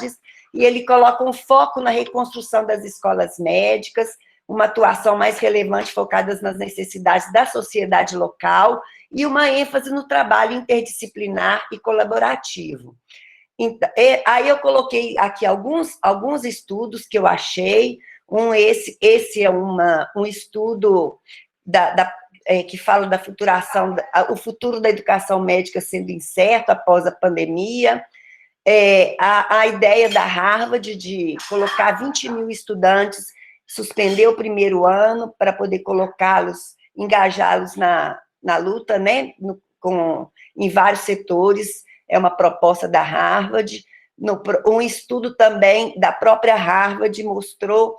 universidades, e ele coloca um foco na reconstrução das escolas médicas, uma atuação mais relevante focada nas necessidades da sociedade local e uma ênfase no trabalho interdisciplinar e colaborativo. Então, aí eu coloquei aqui alguns estudos que eu achei. Esse é um estudo que fala da futuração, o futuro da educação médica sendo incerto após a pandemia. A ideia da Harvard de colocar 20 mil estudantes, suspender o primeiro ano para poder colocá-los, engajá-los na luta, né, em vários setores, é uma proposta da Harvard. Um estudo também da própria Harvard mostrou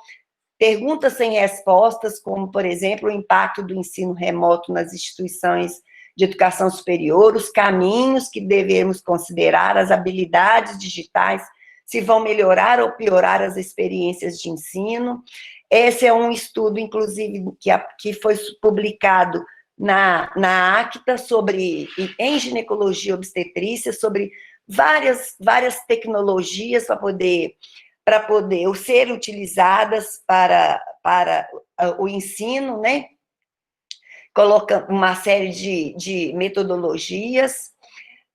perguntas sem respostas, como, por exemplo, o impacto do ensino remoto nas instituições de educação superior, os caminhos que devemos considerar, as habilidades digitais, se vão melhorar ou piorar as experiências de ensino. Esse é um estudo, inclusive, que foi publicado na ACTA, em ginecologia e obstetrícia, sobre várias tecnologias para poder ser utilizadas para o ensino, né? Coloca uma série de metodologias.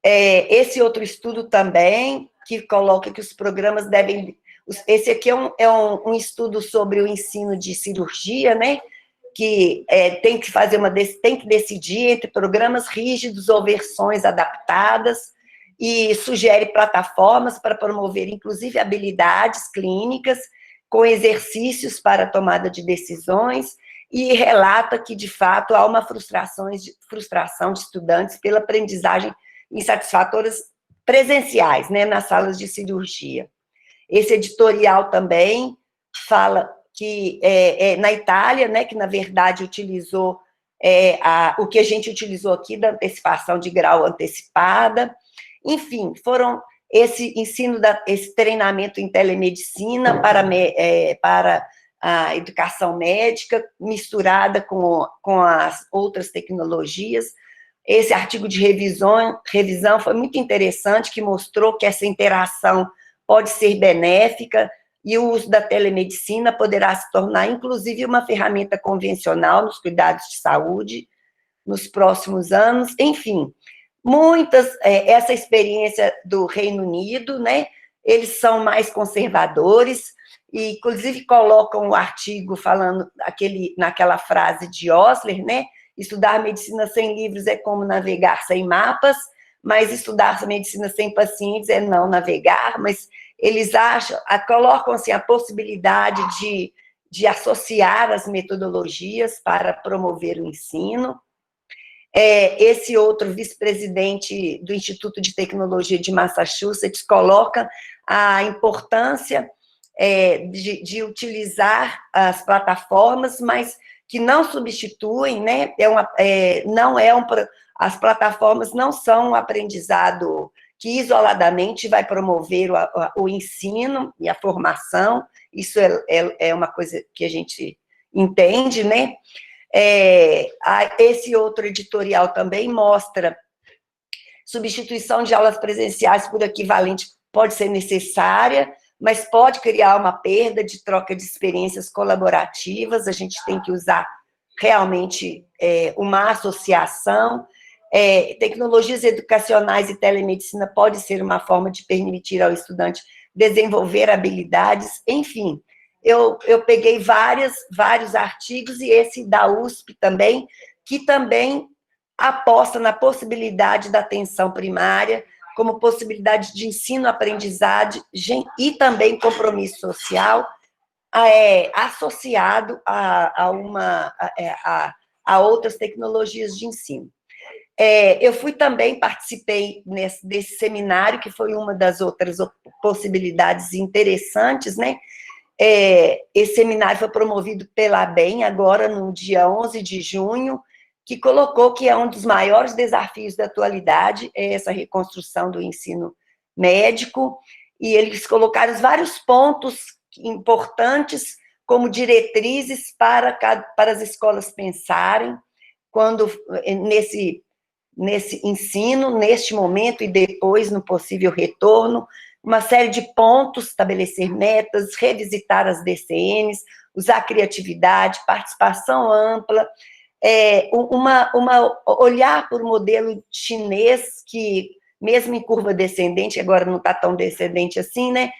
Esse outro estudo também, que coloca que os programas devem... Esse aqui é um estudo sobre o ensino de cirurgia, né? Que tem que decidir entre programas rígidos ou versões adaptadas, e sugere plataformas para promover, inclusive, habilidades clínicas, com exercícios para a tomada de decisões, e relata que, de fato, há uma frustração de estudantes pela aprendizagem insatisfatórias presenciais, né, nas salas de cirurgia. Esse editorial também fala que na Itália, né, que, na verdade, utilizou o que a gente utilizou aqui da antecipação de grau antecipada. Enfim, foram esse treinamento em telemedicina para a educação médica, misturada com as outras tecnologias. Esse artigo de revisão foi muito interessante, que mostrou que essa interação pode ser benéfica, e o uso da telemedicina poderá se tornar, inclusive, uma ferramenta convencional nos cuidados de saúde nos próximos anos. Enfim, essa experiência do Reino Unido, né, eles são mais conservadores, e, inclusive, colocam o artigo falando naquela frase de Osler, né, estudar medicina sem livros é como navegar sem mapas, mas estudar medicina sem pacientes é não navegar. Mas eles colocam assim, a possibilidade de associar as metodologias para promover o ensino. Esse outro vice-presidente do Instituto de Tecnologia de Massachusetts coloca a importância de utilizar as plataformas, mas que não substituem, né? As plataformas não são um aprendizado que isoladamente vai promover o ensino e a formação. Isso é uma coisa que a gente entende, né? Esse outro editorial também mostra substituição de aulas presenciais por equivalente pode ser necessária, mas pode criar uma perda de troca de experiências colaborativas. A gente tem que usar realmente uma associação. Tecnologias educacionais e telemedicina pode ser uma forma de permitir ao estudante desenvolver habilidades. Enfim, eu peguei vários artigos, e esse da USP também, que também aposta na possibilidade da atenção primária, como possibilidade de ensino-aprendizagem e também compromisso social, associado a outras tecnologias de ensino. Eu participei desse seminário, que foi uma das outras possibilidades interessantes, né? Esse seminário foi promovido pela ABEM, agora no dia 11 de junho, que colocou que é um dos maiores desafios da atualidade, essa reconstrução do ensino médico, e eles colocaram vários pontos importantes como diretrizes para as escolas pensarem nesse ensino, neste momento e depois no possível retorno, uma série de pontos, estabelecer metas, revisitar as DCNs, usar criatividade, participação ampla, olhar para o modelo chinês, que mesmo em curva descendente, agora não está tão descendente assim, né?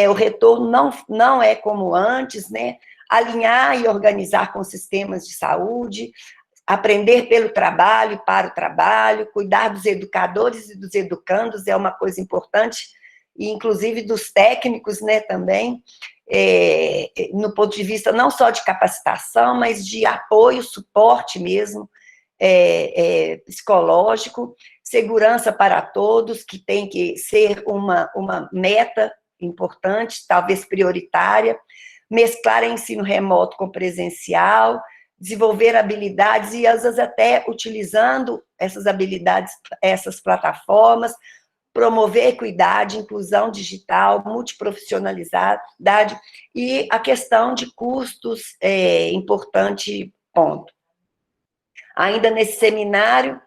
O retorno não é como antes, né? Alinhar e organizar com sistemas de saúde, aprender pelo trabalho e para o trabalho, cuidar dos educadores e dos educandos é uma coisa importante, e inclusive dos técnicos, né, também, no ponto de vista não só de capacitação, mas de apoio, suporte mesmo, psicológico, segurança para todos, que tem que ser uma meta importante, talvez prioritária, mesclar ensino remoto com presencial, desenvolver habilidades e, às vezes, até utilizando essas habilidades, essas plataformas, promover equidade, inclusão digital, multiprofissionalidade e a questão de custos, importante ponto. Ainda nesse seminário,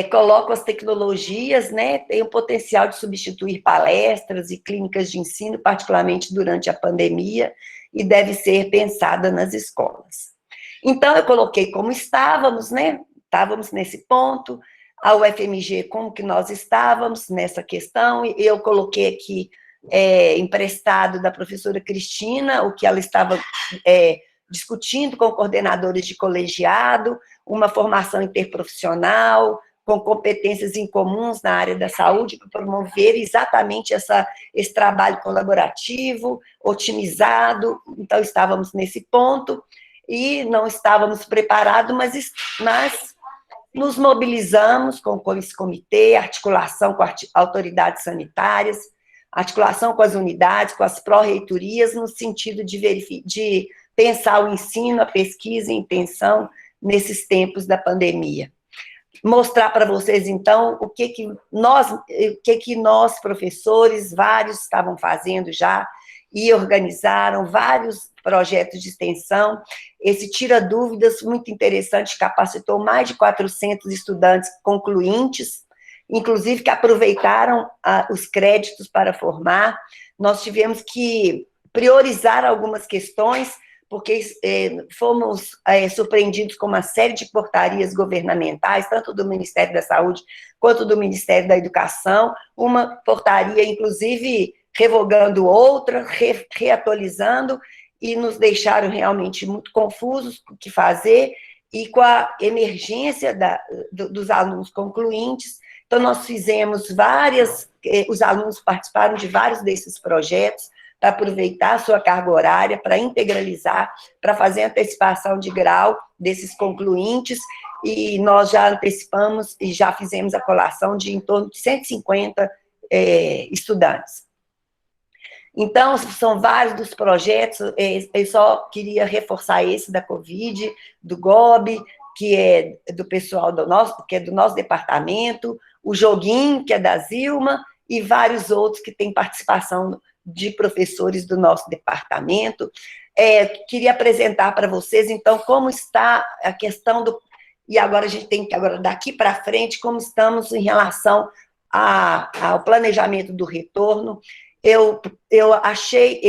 coloco as tecnologias, né, tem o potencial de substituir palestras e clínicas de ensino, particularmente durante a pandemia, e deve ser pensada nas escolas. Então, eu coloquei como estávamos, né, estávamos nesse ponto, a UFMG, como que nós estávamos nessa questão, e eu coloquei aqui, emprestado da professora Cristina, o que ela estava discutindo com coordenadores de colegiado, uma formação interprofissional, com competências incomuns na área da saúde, para promover exatamente esse trabalho colaborativo, otimizado. Então, estávamos nesse ponto, e não estávamos preparados, mas nos mobilizamos com esse comitê, articulação com autoridades sanitárias, articulação com as unidades, com as pró-reitorias, no sentido de pensar o ensino, a pesquisa e a intenção nesses tempos da pandemia. Mostrar para vocês, então, o que nós, professores, vários estavam fazendo já, e organizaram vários projetos de extensão. Esse Tira Dúvidas, muito interessante, capacitou mais de 400 estudantes concluintes, inclusive que aproveitaram os créditos para formar. Nós tivemos que priorizar algumas questões, porque fomos surpreendidos com uma série de portarias governamentais, tanto do Ministério da Saúde quanto do Ministério da Educação, uma portaria, inclusive, revogando outra, reatualizando, e nos deixaram realmente muito confusos com o que fazer, e com a emergência dos alunos concluintes. Então, nós fizemos os alunos participaram de vários desses projetos, para aproveitar a sua carga horária, para integralizar, para fazer antecipação de grau desses concluintes, e nós já antecipamos e já fizemos a colação de em torno de 150 estudantes. Então, são vários dos projetos, eu só queria reforçar esse da Covid, do GOB, que é do pessoal que é do nosso departamento, o Joguinho, que é da Zilma, e vários outros que têm participação de professores do nosso departamento. Queria apresentar para vocês, então, como está a questão e agora a gente tem que, agora daqui para frente, como estamos em relação ao planejamento do retorno. Eu achei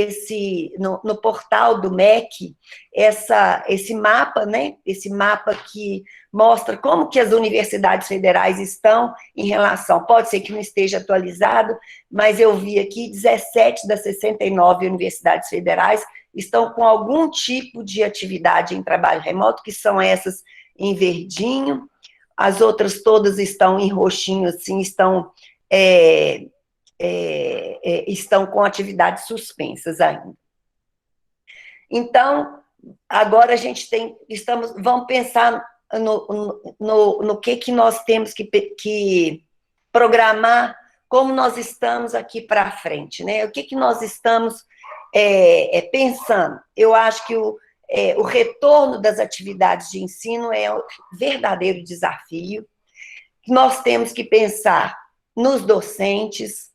no portal do MEC esse mapa, né? Esse mapa que mostra como que as universidades federais estão em relação, pode ser que não esteja atualizado, mas eu vi aqui 17 das 69 universidades federais estão com algum tipo de atividade em trabalho remoto, que são essas em verdinho, as outras todas estão em roxinho, assim, estão com atividades suspensas ainda. Então, agora a gente vamos pensar no que nós temos que programar, como nós estamos aqui para frente, né? O que nós estamos pensando? Eu acho que o retorno das atividades de ensino é um verdadeiro desafio. Nós temos que pensar nos docentes,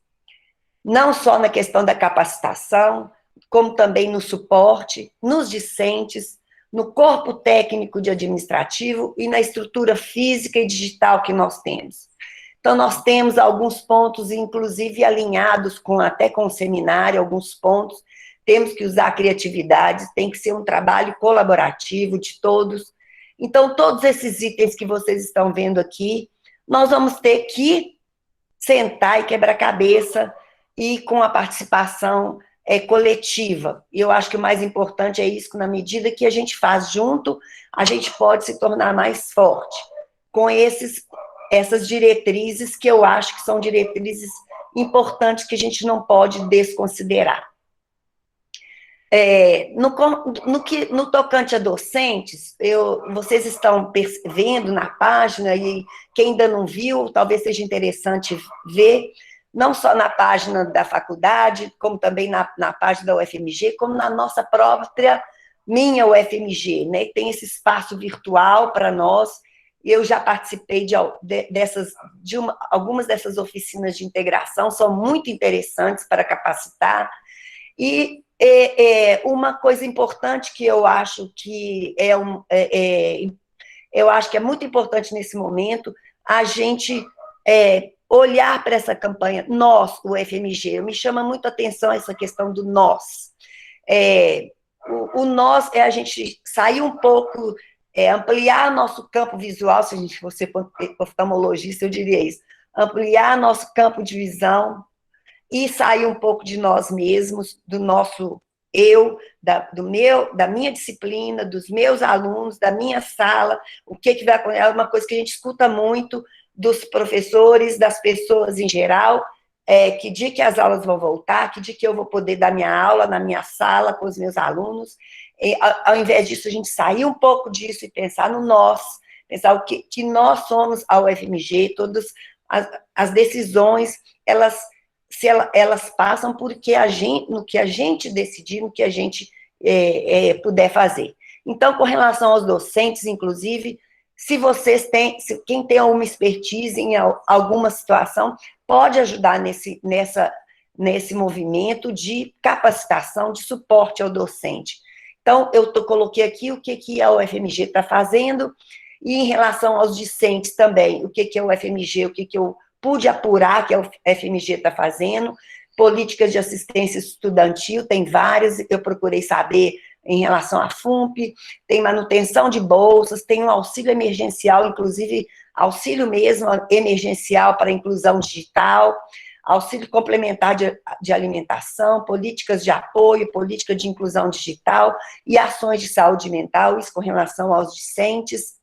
não só na questão da capacitação, como também no suporte, nos discentes, no corpo técnico de administrativo e na estrutura física e digital que nós temos. Então, nós temos alguns pontos, inclusive alinhados até com o seminário, alguns pontos. Temos que usar a criatividade, tem que ser um trabalho colaborativo de todos. Então, todos esses itens que vocês estão vendo aqui, nós vamos ter que sentar e quebrar cabeça, e com a participação coletiva. E eu acho que o mais importante é isso, que na medida que a gente faz junto, a gente pode se tornar mais forte, com essas diretrizes, que eu acho que são diretrizes importantes, que a gente não pode desconsiderar. No tocante a docentes, vocês estão vendo na página, e quem ainda não viu, talvez seja interessante ver, não só na página da faculdade, como também na página da UFMG, como na nossa própria, minha UFMG, né? Tem esse espaço virtual para nós. Eu já participei de algumas dessas oficinas de integração, são muito interessantes para capacitar. E uma coisa importante que eu acho que eu acho que é muito importante nesse momento, a gente olhar para essa campanha, nós, o FMG, me chama muito a atenção essa questão do nós. O nós é a gente sair um pouco, ampliar nosso campo visual, se a gente fosse oftalmologista, eu diria isso, ampliar nosso campo de visão, e sair um pouco de nós mesmos, do nosso eu, da minha disciplina, dos meus alunos, da minha sala, o que vai acontecer, é uma coisa que a gente escuta muito dos professores, das pessoas em geral, que dia que as aulas vão voltar, que dia que eu vou poder dar minha aula na minha sala com os meus alunos, ao invés disso, a gente sair um pouco disso e pensar no nós, pensar o que nós somos a UFMG, todas as decisões, elas passam porque no que a gente decidir, no que a gente puder fazer. Então, com relação aos docentes, inclusive, quem tem alguma expertise em alguma situação, pode ajudar nesse movimento de capacitação, de suporte ao docente. Então, eu coloquei aqui o que a UFMG está fazendo, e em relação aos discentes também, o que é o UFMG, o que eu pude apurar que a UFMG está fazendo. Políticas de assistência estudantil, tem várias, eu procurei saber em relação à FUMP, tem manutenção de bolsas, tem um auxílio emergencial, inclusive auxílio mesmo emergencial para inclusão digital, auxílio complementar de alimentação, políticas de apoio, política de inclusão digital e ações de saúde mental, isso com relação aos discentes.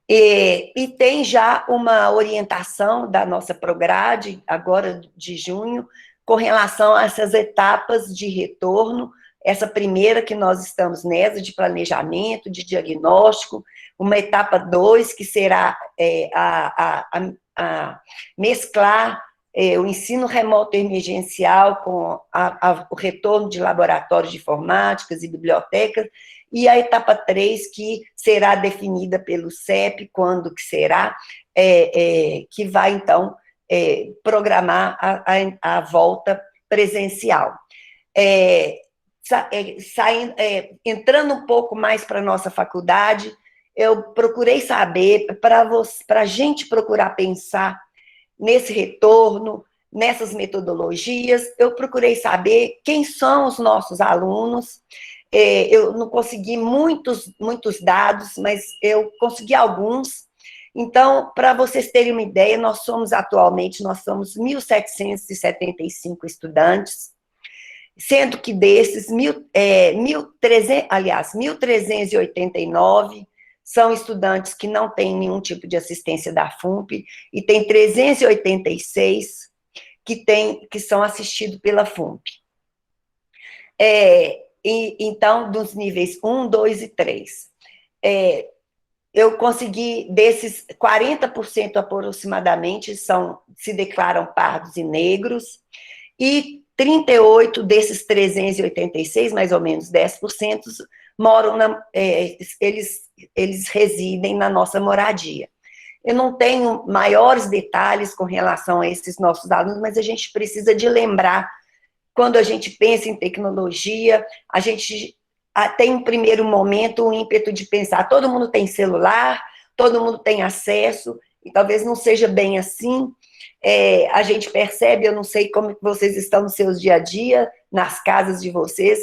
E tem já uma orientação da nossa Prograde, agora de junho, com relação a essas etapas de retorno, essa primeira que nós estamos nessa, de planejamento, de diagnóstico, uma etapa 2, que será a mesclar o ensino remoto emergencial com o retorno de laboratórios de informáticas e bibliotecas, e a etapa 3, que será definida pelo CEP, quando que será, que vai, então, programar a volta presencial. Entrando um pouco mais para a nossa faculdade, eu procurei saber, para a gente procurar pensar nesse retorno, nessas metodologias, eu procurei saber quem são os nossos alunos. Eu não consegui muitos dados, mas eu consegui alguns. Então, para vocês terem uma ideia, nós somos 1.775 estudantes, sendo que desses, 1.389 são estudantes que não têm nenhum tipo de assistência da FUMP, e tem 386 que são assistidos pela FUMP. Então, dos níveis 1, 2 e 3. Eu consegui, desses 40% aproximadamente se declaram pardos e negros, e 38 desses 386, mais ou menos 10%, moram eles residem na nossa moradia. Eu não tenho maiores detalhes com relação a esses nossos alunos, mas a gente precisa de lembrar, quando a gente pensa em tecnologia, a gente tem um primeiro momento, um ímpeto de pensar, todo mundo tem celular, todo mundo tem acesso, e talvez não seja bem assim. A gente percebe, eu não sei como vocês estão nos seus dia a dia, nas casas de vocês,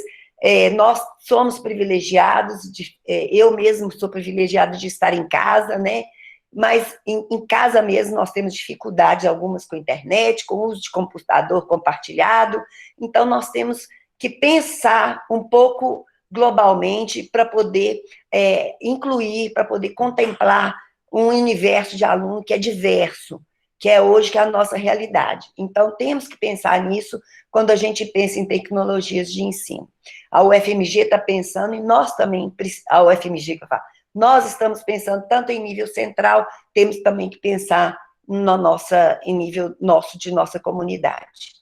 nós somos privilegiados, eu mesmo sou privilegiada de estar em casa, né? Mas em casa mesmo nós temos dificuldades algumas com a internet, com o uso de computador compartilhado, então nós temos que pensar um pouco globalmente para poder incluir, para poder contemplar um universo de aluno que é diverso, que é hoje que é a nossa realidade. Então, temos que pensar nisso quando a gente pensa em tecnologias de ensino. A UFMG está pensando, e nós também, a UFMG, nós estamos pensando tanto em nível central, temos também que pensar em nível de nossa comunidade.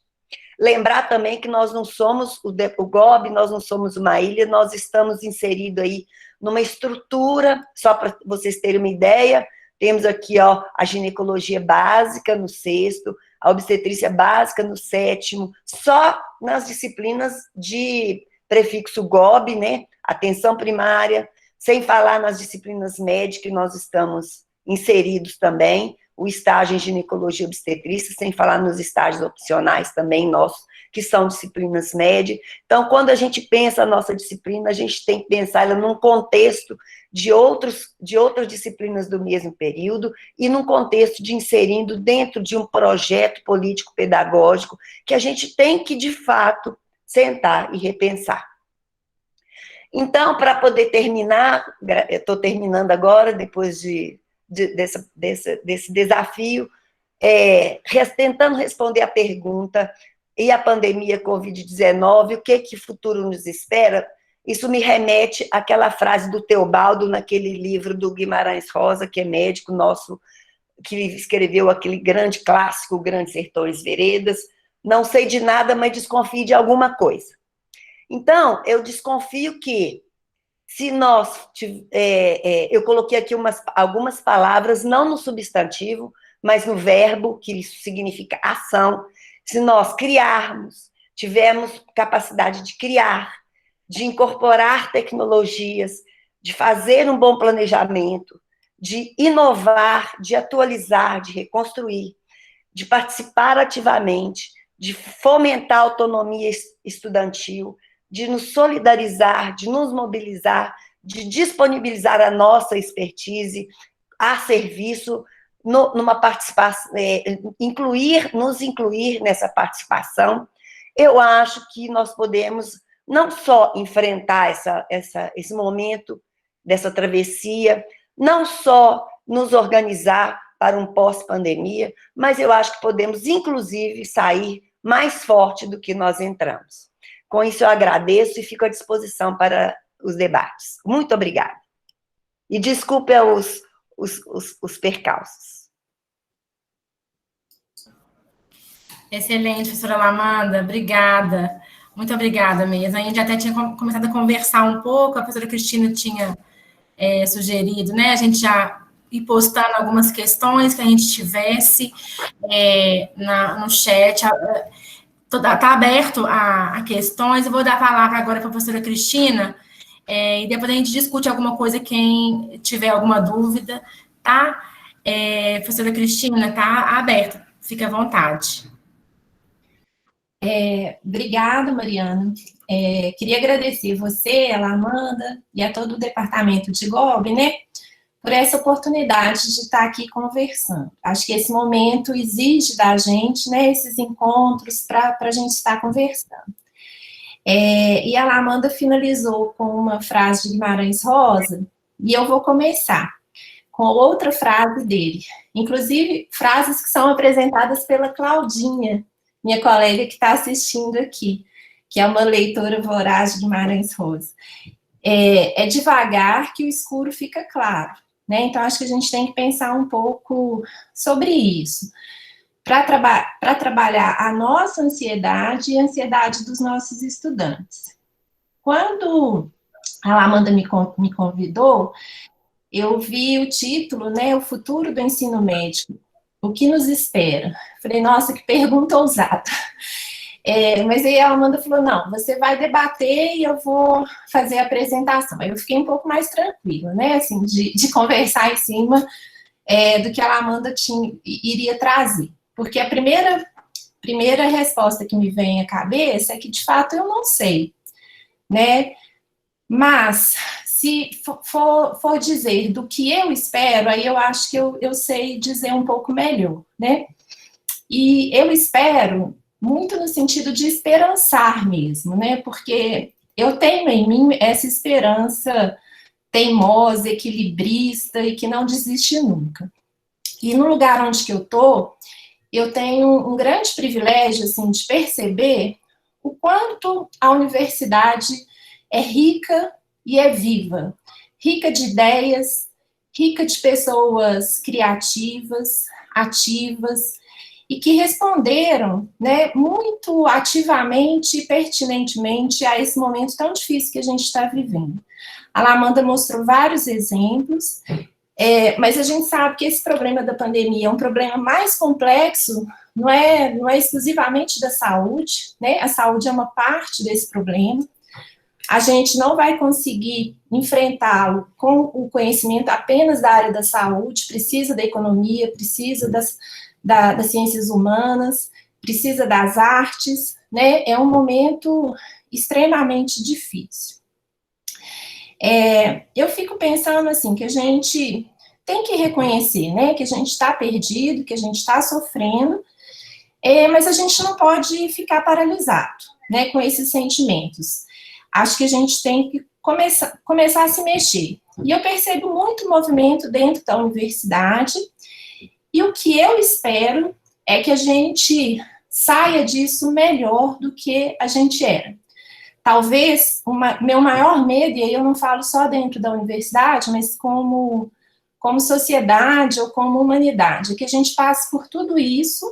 Lembrar também que nós não somos o GOB, nós não somos uma ilha, nós estamos inseridos aí numa estrutura, só para vocês terem uma ideia, temos aqui a ginecologia básica no 6º, a obstetrícia básica no 7º, só nas disciplinas de prefixo GOB, né, atenção primária, sem falar nas disciplinas médicas, que nós estamos inseridos também, o estágio em ginecologia e obstetrícia, sem falar nos estágios opcionais também nossos, que são disciplinas médias. Então, quando a gente pensa a nossa disciplina, a gente tem que pensar ela num contexto de outras disciplinas do mesmo período e num contexto de inserindo dentro de um projeto político-pedagógico que a gente tem que, de fato, sentar e repensar. Então, para poder terminar, eu estou terminando agora, depois desse desafio, tentando responder a pergunta, e a pandemia Covid-19, o que futuro nos espera? Isso me remete àquela frase do Teobaldo, naquele livro do Guimarães Rosa, que é médico nosso, que escreveu aquele grande clássico, Grandes Sertões Veredas, não sei de nada, mas desconfio de alguma coisa. Então, eu desconfio que, se nós, eu coloquei aqui algumas palavras, não no substantivo, mas no verbo, que isso significa ação, se nós criarmos, tivermos capacidade de criar, de incorporar tecnologias, de fazer um bom planejamento, de inovar, de atualizar, de reconstruir, de participar ativamente, de fomentar a autonomia estudantil, de nos solidarizar, de nos mobilizar, de disponibilizar a nossa expertise a serviço, numa participação, nos incluir nessa participação. Eu acho que nós podemos não só enfrentar esse momento dessa travessia, não só nos organizar para um pós-pandemia, mas eu acho que podemos, inclusive, sair mais forte do que nós entramos. Com isso, eu agradeço e fico à disposição para os debates. Muito obrigada. E desculpe os percalços. Excelente, professora Lamanda, obrigada. Muito obrigada mesmo. A gente até tinha começado a conversar um pouco, a professora Cristina tinha sugerido, né, a gente já ir postando algumas questões que a gente tivesse no chat. Está aberto a questões. Eu vou dar a palavra agora para a professora Cristina, e depois a gente discute alguma coisa, quem tiver alguma dúvida, tá? Professora Cristina, está aberto, fique à vontade. Obrigada, Mariana. Queria agradecer você, a Amanda e a todo o departamento de GOB, né, por essa oportunidade de estar aqui conversando. Acho que esse momento exige da gente, né, esses encontros para a gente estar conversando. E a Amanda finalizou com uma frase de Guimarães Rosa, e eu vou começar com outra frase dele. Inclusive, frases que são apresentadas pela Claudinha, minha colega que está assistindo aqui, que é uma leitora voraz de Guimarães Rosa. É devagar que o escuro fica claro, né? Então, acho que a gente tem que pensar um pouco sobre isso, para trabalhar a nossa ansiedade e a ansiedade dos nossos estudantes. Quando a Amanda me convidou, eu vi o título, né, O Futuro do Ensino Médico, o que nos espera? Falei, nossa, que pergunta ousada. Mas aí a Amanda falou, não, você vai debater e eu vou fazer a apresentação. Aí eu fiquei um pouco mais tranquila, né, assim, de conversar em cima do que a Amanda iria trazer. Porque a primeira resposta que me vem à cabeça é que, de fato, eu não sei, né? Mas, se for dizer do que eu espero, aí eu acho que eu sei dizer um pouco melhor, né? E eu espero muito no sentido de esperançar mesmo, né? Porque eu tenho em mim essa esperança teimosa, equilibrista e que não desiste nunca. E no lugar onde que eu tenho um grande privilégio, assim, de perceber o quanto a universidade é rica e é viva. Rica de ideias, rica de pessoas criativas, ativas, e que responderam, né, muito ativamente e pertinentemente a esse momento tão difícil que a gente está vivendo. A Amanda mostrou vários exemplos, mas a gente sabe que esse problema da pandemia é um problema mais complexo, não é exclusivamente da saúde, né? A saúde é uma parte desse problema. A gente não vai conseguir enfrentá-lo com o conhecimento apenas da área da saúde, precisa da economia, precisa das ciências humanas, precisa das artes, né? É um momento extremamente difícil. Eu fico pensando assim, que a gente tem que reconhecer, né, que a gente está perdido, que a gente está sofrendo, mas a gente não pode ficar paralisado, né, com esses sentimentos. Acho que a gente tem que começar a se mexer. E eu percebo muito movimento dentro da universidade, e o que eu espero é que a gente saia disso melhor do que a gente era. Talvez, meu maior medo, e aí eu não falo só dentro da universidade, mas como sociedade ou como humanidade, é que a gente passe por tudo isso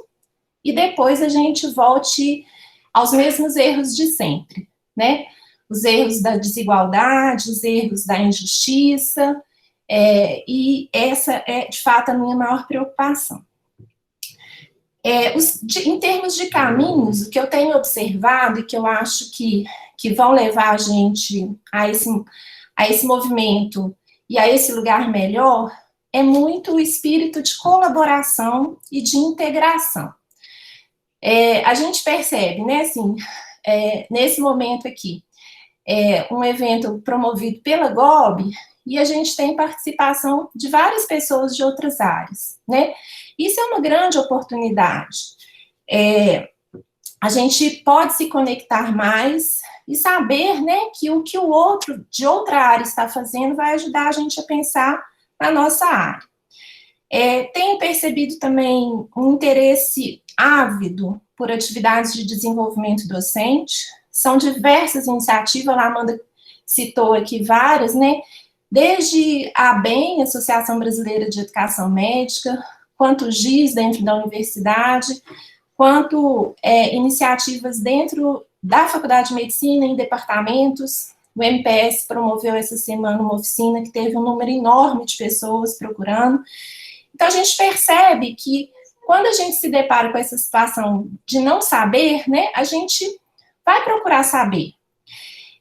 e depois a gente volte aos mesmos erros de sempre, né? Os erros da desigualdade, os erros da injustiça, e essa é, de fato, a minha maior preocupação. Em termos de caminhos, o que eu tenho observado e que eu acho que vão levar a gente a esse movimento e a esse lugar melhor, é muito o espírito de colaboração e de integração. A gente percebe, né, assim, nesse momento aqui, um evento promovido pela GOB, e a gente tem participação de várias pessoas de outras áreas, né? Isso é uma grande oportunidade. A gente pode se conectar mais e saber, né, que o que o outro de outra área está fazendo vai ajudar a gente a pensar na nossa área. Tenho percebido também um interesse ávido por atividades de desenvolvimento docente. São diversas iniciativas, a Amanda citou aqui várias, né? Desde a ABEM, Associação Brasileira de Educação Médica, quanto o GIS dentro da universidade, quanto iniciativas dentro da Faculdade de Medicina, em departamentos. O MPS promoveu essa semana uma oficina que teve um número enorme de pessoas procurando. Então, a gente percebe que quando a gente se depara com essa situação de não saber, né, a gente vai procurar saber.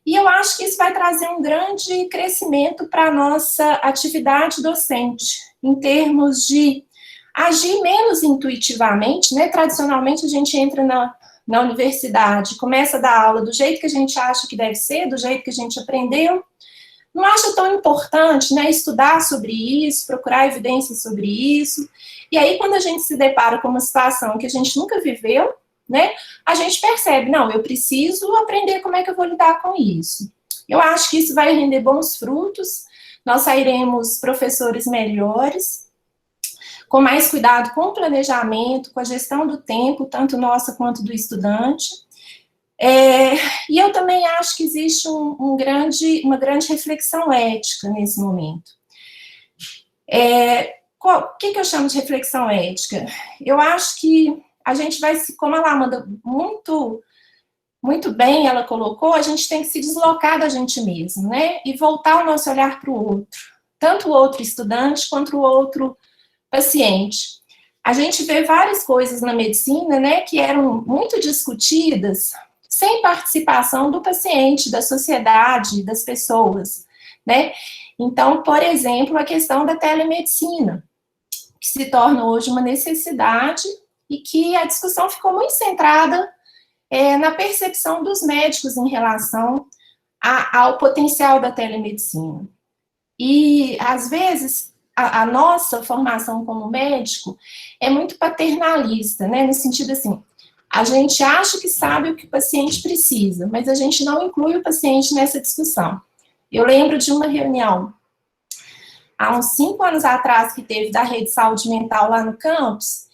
E eu acho que isso vai trazer um grande crescimento para a nossa atividade docente, em termos de agir menos intuitivamente, né? Tradicionalmente, a gente entra na universidade, começa a dar aula do jeito que a gente acha que deve ser, do jeito que a gente aprendeu, não acha tão importante, né, estudar sobre isso, procurar evidências sobre isso, e aí quando a gente se depara com uma situação que a gente nunca viveu, né, a gente percebe, não, eu preciso aprender como é que eu vou lidar com isso. Eu acho que isso vai render bons frutos, nós sairemos professores melhores, com mais cuidado com o planejamento, com a gestão do tempo, tanto nossa quanto do estudante. E eu também acho que existe uma grande reflexão ética nesse momento. O que eu chamo de reflexão ética? Eu acho que a gente vai como a Amanda muito, muito bem ela colocou, a gente tem que se deslocar da gente mesmo, né? E voltar o nosso olhar para o outro. Tanto o outro estudante, quanto o outro paciente. A gente vê várias coisas na medicina, né, que eram muito discutidas sem participação do paciente, da sociedade, das pessoas, né? Então, por exemplo, a questão da telemedicina. que se torna hoje uma necessidade e que a discussão ficou muito centrada na percepção dos médicos em relação ao potencial da telemedicina. E, às vezes, a nossa formação como médico é muito paternalista, né? No sentido assim, a gente acha que sabe o que o paciente precisa, mas a gente não inclui o paciente nessa discussão. Eu lembro de uma reunião, há uns 5 anos atrás, que teve da Rede Saúde Mental lá no campus,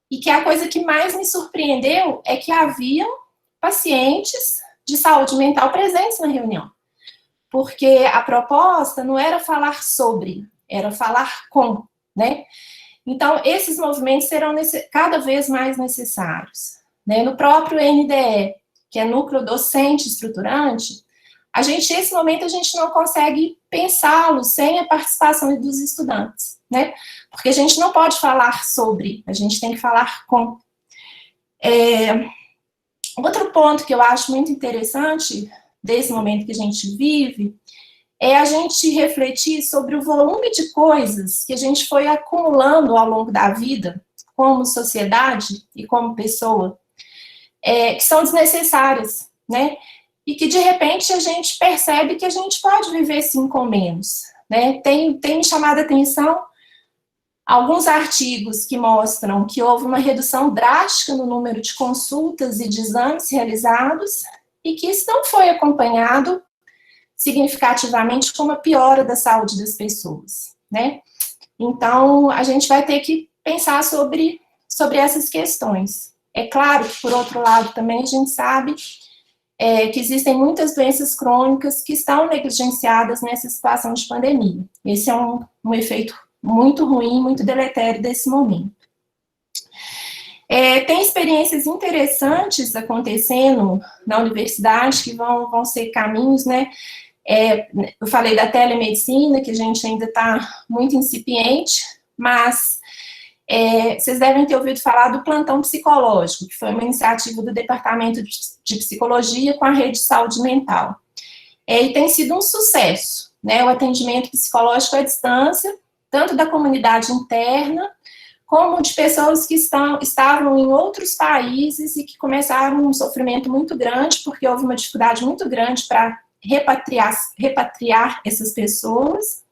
e que a coisa que mais me surpreendeu é que haviam pacientes de saúde mental presentes na reunião. Porque a proposta não era falar sobre, era falar com, né? Então, esses movimentos serão cada vez mais necessários. Né? No próprio NDE, que é Núcleo Docente Estruturante, esse momento a gente não consegue pensá-lo sem a participação dos estudantes, né? Porque a gente não pode falar sobre, a gente tem que falar com. Outro ponto que eu acho muito interessante desse momento que a gente vive é a gente refletir sobre o volume de coisas que a gente foi acumulando ao longo da vida, como sociedade e como pessoa, que são desnecessárias, né? E que, de repente, a gente percebe que a gente pode viver, sim, com menos, né? Tem me chamado a atenção alguns artigos que mostram que houve uma redução drástica no número de consultas e de exames realizados e que isso não foi acompanhado significativamente com uma piora da saúde das pessoas, né? Então, a gente vai ter que pensar sobre essas questões. É claro que, por outro lado, também a gente sabe que existem muitas doenças crônicas que estão negligenciadas nessa situação de pandemia. Esse é um efeito muito ruim, muito deletério desse momento. Tem experiências interessantes acontecendo na universidade que vão ser caminhos, né? Eu falei da telemedicina, que a gente ainda está muito incipiente, mas vocês devem ter ouvido falar do plantão psicológico, que foi uma iniciativa do Departamento de Psicologia com a Rede de Saúde Mental. E tem sido um sucesso, né? O atendimento psicológico à distância, tanto da comunidade interna, como de pessoas que estavam em outros países e que começaram um sofrimento muito grande, porque houve uma dificuldade muito grande para repatriar essas pessoas.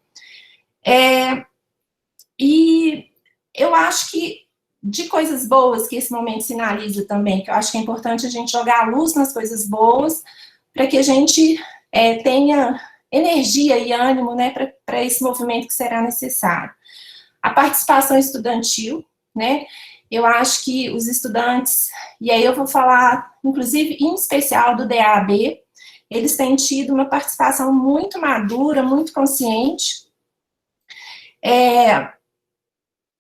E eu acho que de coisas boas que esse momento sinaliza também, que eu acho que é importante a gente jogar a luz nas coisas boas, para que a gente tenha energia e ânimo, né, para esse movimento que será necessário. A participação estudantil, né, eu acho que os estudantes, e aí eu vou falar, inclusive, em especial do DAB, eles têm tido uma participação muito madura, muito consciente.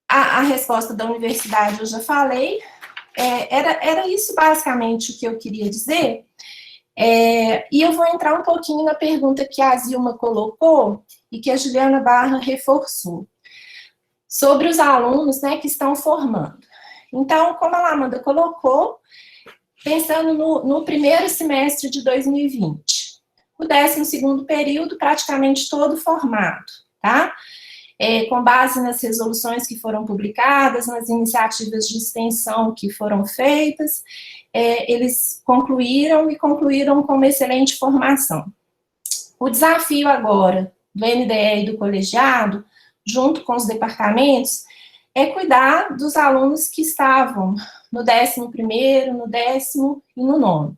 A resposta da universidade eu já falei, era isso basicamente o que eu queria dizer, e eu vou entrar um pouquinho na pergunta que a Zilma colocou e que a Juliana Barra reforçou, sobre os alunos, né, que estão formando. Então, como a Amanda colocou, pensando no primeiro semestre de 2020, o 12º período praticamente todo formado, tá? Com base nas resoluções que foram publicadas, nas iniciativas de extensão que foram feitas, eles concluíram com uma excelente formação. O desafio agora do NDE e do colegiado, junto com os departamentos, é cuidar dos alunos que estavam no 11º, no 10º e no 9º.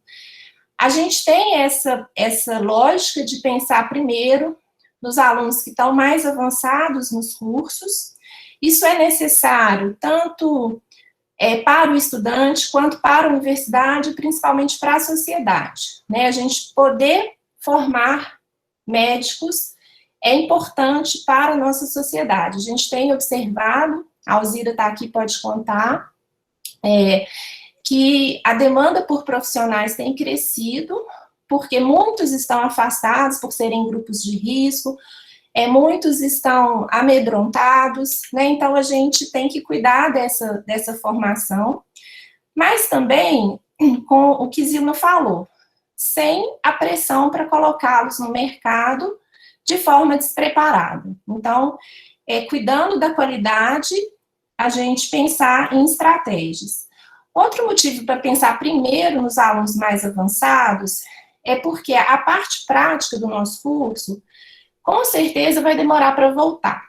A gente tem essa lógica de pensar primeiro nos alunos que estão mais avançados nos cursos. Isso é necessário tanto para o estudante quanto para a universidade, principalmente para a sociedade, né? A gente poder formar médicos é importante para a nossa sociedade. A gente tem observado, a Alzira está aqui, pode contar, que a demanda por profissionais tem crescido, porque muitos estão afastados por serem grupos de risco, muitos estão amedrontados, né? Então a gente tem que cuidar dessa formação, mas também com o que Zilma falou, sem a pressão para colocá-los no mercado de forma despreparada. Então, cuidando da qualidade a gente pensar em estratégias. Outro motivo para pensar primeiro nos alunos mais avançados é porque a parte prática do nosso curso, com certeza, vai demorar para voltar.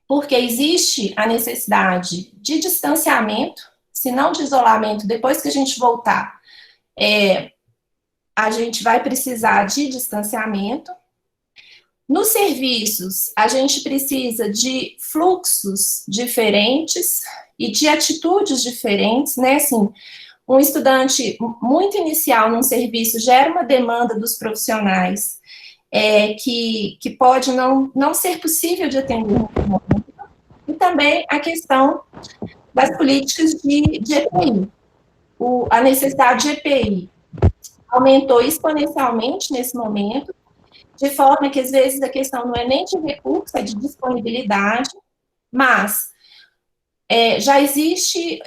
Porque existe a necessidade de distanciamento, se não de isolamento, depois que a gente voltar, a gente vai precisar de distanciamento. Nos serviços, a gente precisa de fluxos diferentes e de atitudes diferentes, né? Assim, um estudante muito inicial num serviço gera uma demanda dos profissionais que pode não ser possível de atender no momento. E também a questão das políticas de EPI. A necessidade de EPI aumentou exponencialmente nesse momento, de forma que, às vezes, a questão não é nem de recurso, é de disponibilidade, mas já existe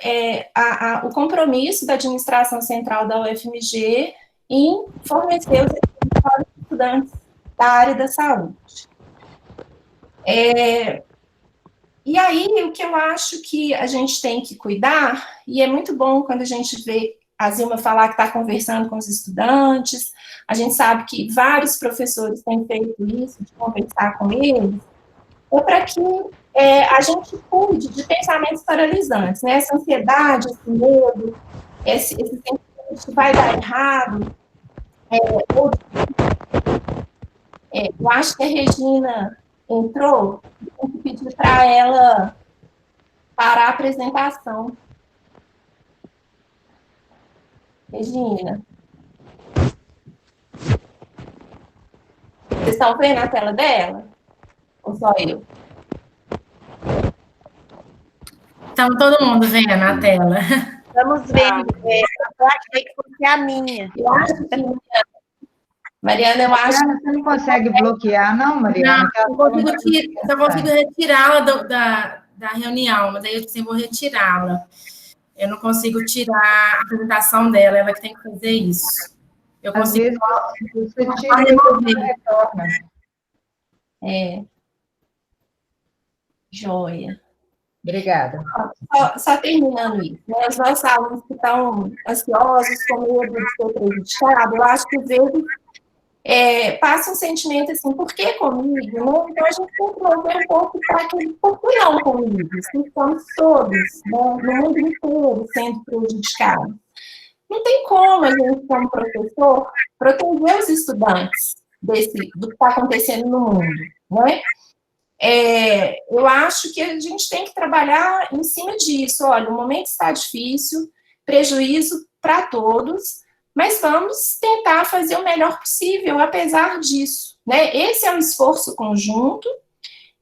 o compromisso da administração central da UFMG em fornecer os recursos para os estudantes da área da saúde. E aí, o que eu acho que a gente tem que cuidar, e é muito bom quando a gente vê a Zilma falar que está conversando com os estudantes, a gente sabe que vários professores têm feito isso, de conversar com eles, é para que a gente cuide de pensamentos paralisantes, né? Essa ansiedade, esse medo, esse sentimento que vai dar errado. Eu acho que a Regina entrou, tem que pedir para ela parar a apresentação. Regina. Vocês estão vendo a tela dela? Ou só eu? Estamos todo mundo vendo a tela. Estamos vendo. Eu achei que fosse a minha. Eu acho que... Mariana, eu acho que... Você não consegue bloquear, não, Mariana? Não, eu consigo retirá-la da reunião, mas aí eu vou retirá-la. Eu não consigo tirar a apresentação dela, ela que tem que fazer isso. Eu consigo... Às vezes, você tira e retorna. Joia. Obrigada. Só terminando isso, né? Os nossos alunos que estão ansiosos, com medo de ser prejudicado, eu acho que às vezes passa um sentimento assim, por que comigo? Né? Então a gente tem que mover um pouco para aquele, por que não comigo? Se estamos todos, né, no mundo inteiro sendo prejudicados. Não tem como a gente, como professor, proteger os estudantes do que está acontecendo no mundo, né? Eu acho que a gente tem que trabalhar em cima disso. Olha, o momento está difícil, prejuízo para todos, mas vamos tentar fazer o melhor possível, apesar disso, né? Esse é um esforço conjunto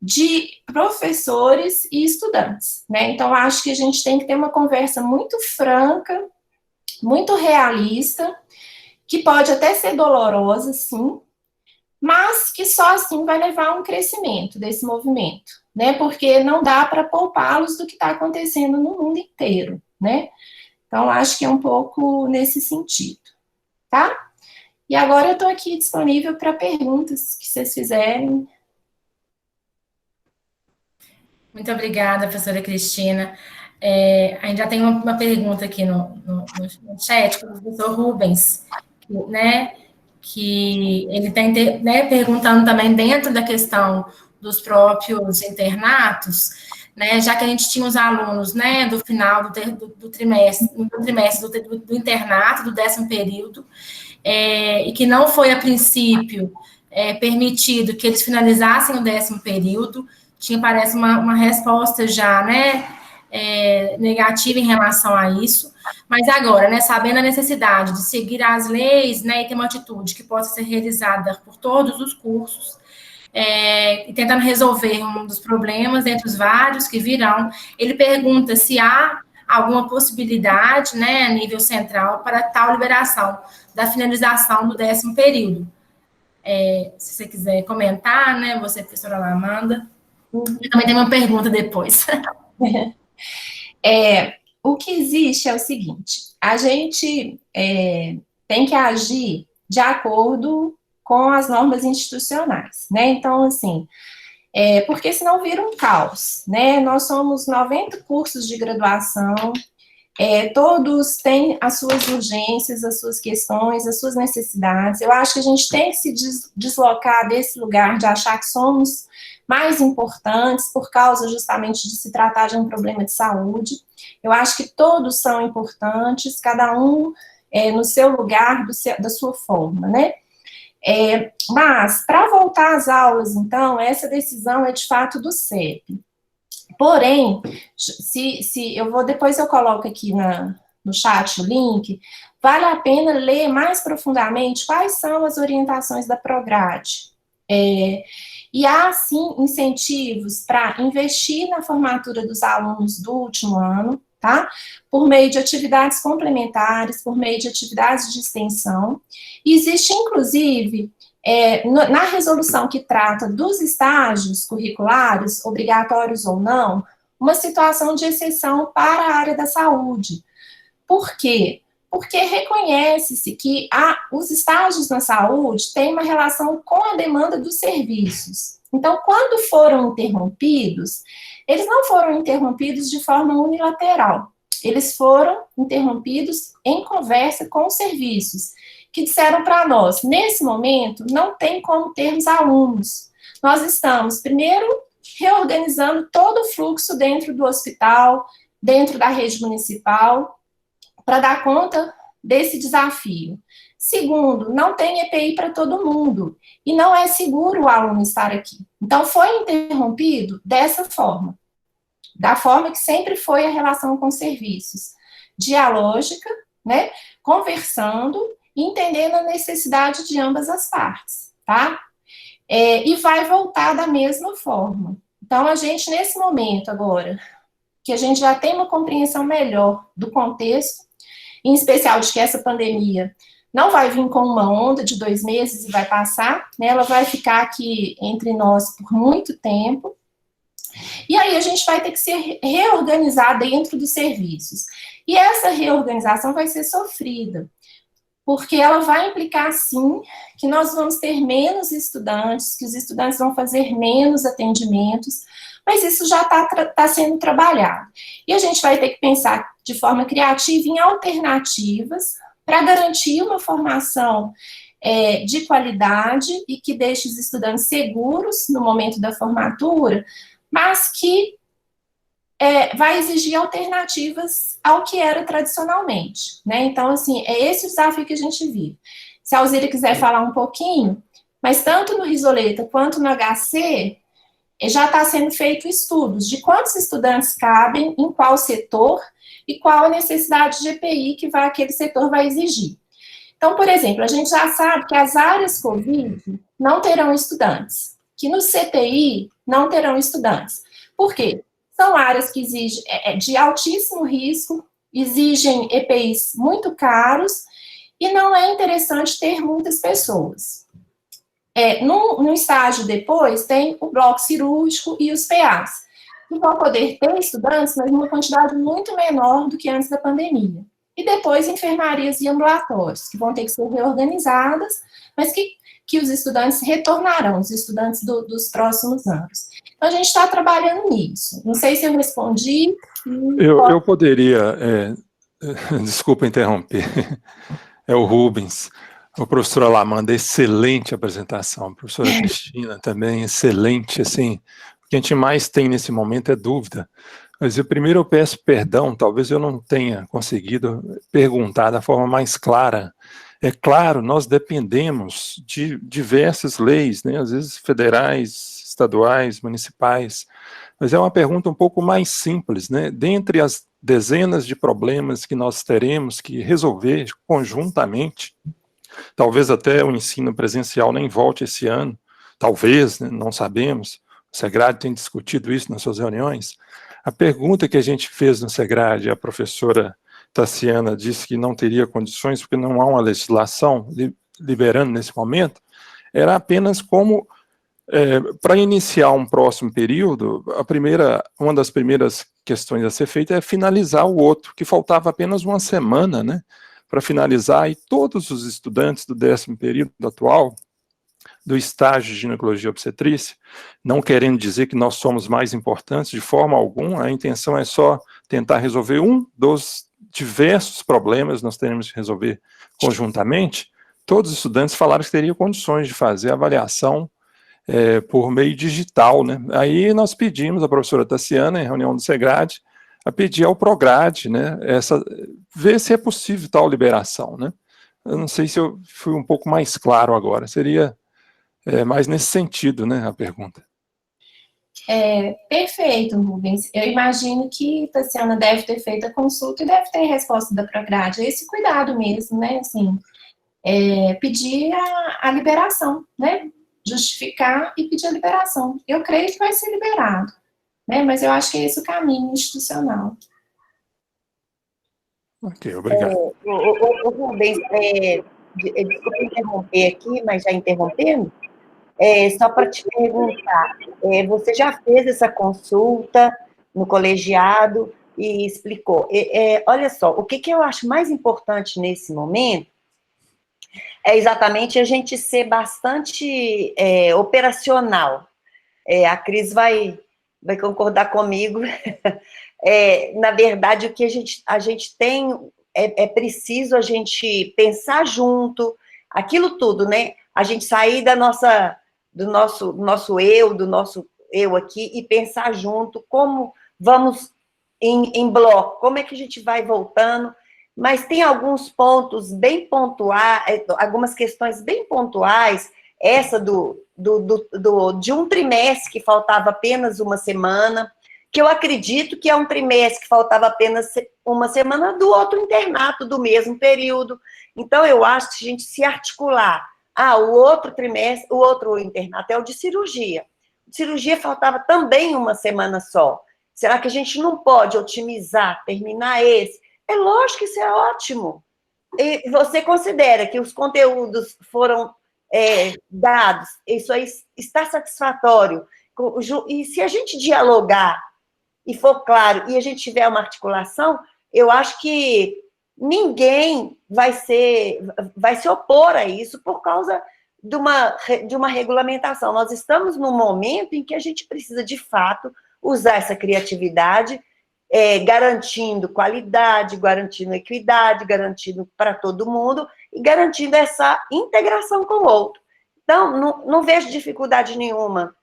de professores e estudantes, né? Então, acho que a gente tem que ter uma conversa muito franca, muito realista, que pode até ser dolorosa, sim, mas que só assim vai levar a um crescimento desse movimento, né? Porque não dá para poupá-los do que está acontecendo no mundo inteiro, né? Então, acho que é um pouco nesse sentido, tá? E agora eu estou aqui disponível para perguntas que vocês fizerem. Muito obrigada, professora Cristina. A gente já tem uma pergunta aqui no chat, do professor Rubens, né? Que ele está perguntando também dentro da questão dos próprios internatos, né, já que a gente tinha os alunos, né, do final do trimestre do internato, do 10º período, e que não foi, a princípio, permitido que eles finalizassem o 10º período, parece uma resposta já, né, negativa em relação a isso, mas agora, né, sabendo a necessidade de seguir as leis, né, e ter uma atitude que possa ser realizada por todos os cursos, e tentando resolver um dos problemas entre os vários que virão, ele pergunta se há alguma possibilidade, né, a nível central, para tal liberação da finalização do 10º período. Se você quiser comentar, né, você, professora Amanda, e também tem uma pergunta depois. O que existe é o seguinte, a gente tem que agir de acordo com as normas institucionais, né? Então, assim, porque senão vira um caos, né? Nós somos 90 cursos de graduação, todos têm as suas urgências, as suas questões, as suas necessidades. Eu acho que a gente tem que se deslocar desse lugar de achar que somos mais importantes por causa justamente de se tratar de um problema de saúde. Eu acho que todos são importantes, cada um no seu lugar, da sua forma, né? Mas, para voltar às aulas, então, essa decisão é de fato do CEP. Porém, depois eu coloco aqui no chat o link, vale a pena ler mais profundamente quais são as orientações da Prograde. E há, sim, incentivos para investir na formatura dos alunos do último ano, tá? Por meio de atividades complementares, por meio de atividades de extensão. E existe, inclusive, na resolução que trata dos estágios curriculares, obrigatórios ou não, uma situação de exceção para a área da saúde. Por quê? Porque reconhece-se que os estágios na saúde têm uma relação com a demanda dos serviços. Então, quando foram interrompidos, eles não foram interrompidos de forma unilateral. Eles foram interrompidos em conversa com os serviços, que disseram para nós, nesse momento, não tem como termos alunos. Nós estamos, primeiro, reorganizando todo o fluxo dentro do hospital, dentro da rede municipal, para dar conta desse desafio. Segundo, não tem EPI para todo mundo, e não é seguro o aluno estar aqui. Então, foi interrompido dessa forma, da forma que sempre foi a relação com serviços, dialógica, né, conversando, entendendo a necessidade de ambas as partes, tá? E vai voltar da mesma forma. Então, a gente, nesse momento agora, que a gente já tem uma compreensão melhor do contexto, em especial de que essa pandemia não vai vir com uma onda de 2 meses e vai passar, né? Ela vai ficar aqui entre nós por muito tempo, e aí a gente vai ter que se reorganizar dentro dos serviços. E essa reorganização vai ser sofrida, porque ela vai implicar, sim, que nós vamos ter menos estudantes, que os estudantes vão fazer menos atendimentos, mas isso já está sendo trabalhado. E a gente vai ter que pensar de forma criativa em alternativas para garantir uma formação de qualidade e que deixe os estudantes seguros no momento da formatura, mas que vai exigir alternativas ao que era tradicionalmente, né? Então, assim, é esse o desafio que a gente vive. Se a Alzira quiser falar um pouquinho, mas tanto no Risoleta quanto no HC, já está sendo feito estudos de quantos estudantes cabem em qual setor e qual a necessidade de EPI que aquele setor vai exigir. Então, por exemplo, a gente já sabe que as áreas COVID não terão estudantes, que no CTI não terão estudantes. Por quê? São áreas que exigem de altíssimo risco, exigem EPIs muito caros, e não é interessante ter muitas pessoas. No estágio depois, tem o bloco cirúrgico e os PAs, que vão poder ter estudantes, mas numa quantidade muito menor do que antes da pandemia. E depois, enfermarias e ambulatórios, que vão ter que ser reorganizadas, mas que os estudantes retornarão, os estudantes dos próximos anos. Então, a gente está trabalhando nisso. Não sei se eu respondi. Eu poderia, desculpa interromper, é o Rubens. A professora Alamanda, excelente apresentação. A professora Cristina também, excelente, assim. O que a gente mais tem nesse momento é dúvida. Mas primeiro eu peço perdão, talvez eu não tenha conseguido perguntar da forma mais clara. É claro, nós dependemos de diversas leis, né, às vezes federais, estaduais, municipais, mas é uma pergunta um pouco mais simples, né? Dentre as dezenas de problemas que nós teremos que resolver conjuntamente, talvez até o ensino presencial nem volte esse ano, talvez, né, não sabemos, o Segrade tem discutido isso nas suas reuniões. A pergunta que a gente fez no Segrade, a professora Tassiana disse que não teria condições, porque não há uma legislação liberando nesse momento, era apenas como, para iniciar um próximo período, uma das primeiras questões a ser feita é finalizar o outro, que faltava apenas uma semana, né, para finalizar, e todos os estudantes do 10º período atual do estágio de ginecologia e obstetrícia, não querendo dizer que nós somos mais importantes de forma alguma, a intenção é só tentar resolver um dos diversos problemas que nós teremos que resolver conjuntamente. Todos os estudantes falaram que teriam condições de fazer a avaliação por meio digital, né? Aí nós pedimos à professora Tassiana, em reunião do SEGRAD, a pedir ao PROGRAD, né, ver se é possível tal liberação, né? Eu não sei se eu fui um pouco mais claro agora, seria mais nesse sentido, né, a pergunta. Perfeito, Rubens. Eu imagino que Tassiana deve ter feito a consulta e deve ter resposta da PROGRAD. Esse cuidado mesmo, né, assim, pedir a liberação, né, justificar e pedir a liberação. Eu creio que vai ser liberado, né, mas eu acho que é esse o caminho institucional. Ok, obrigado. Rubens, desculpa interromper aqui, mas já interrompendo, só para te perguntar, você já fez essa consulta no colegiado e explicou. Olha só, o que eu acho mais importante nesse momento é exatamente a gente ser bastante operacional. A Cris vai concordar comigo. Na verdade, o que a gente tem, é preciso a gente pensar junto, aquilo tudo, né? A gente sair do nosso eu aqui e pensar junto como vamos em bloco, como é que a gente vai voltando, mas tem alguns pontos bem pontuais, algumas questões bem pontuais, essa de um trimestre que faltava apenas uma semana, que eu acredito que é um trimestre que faltava apenas uma semana do outro internato, do mesmo período. Então, eu acho que a gente se articular. O outro trimestre, o outro internato é o de cirurgia. De cirurgia faltava também uma semana só. Será que a gente não pode otimizar, terminar esse? É lógico que isso é ótimo. E você considera que os conteúdos foram dados, isso aí está satisfatório. E se a gente dialogar e for claro, e a gente tiver uma articulação, eu acho que ninguém vai se opor a isso por causa de uma regulamentação. Nós estamos num momento em que a gente precisa, de fato, usar essa criatividade, garantindo qualidade, garantindo equidade, garantindo para todo mundo e garantindo essa integração com o outro. Então, não vejo dificuldade nenhuma.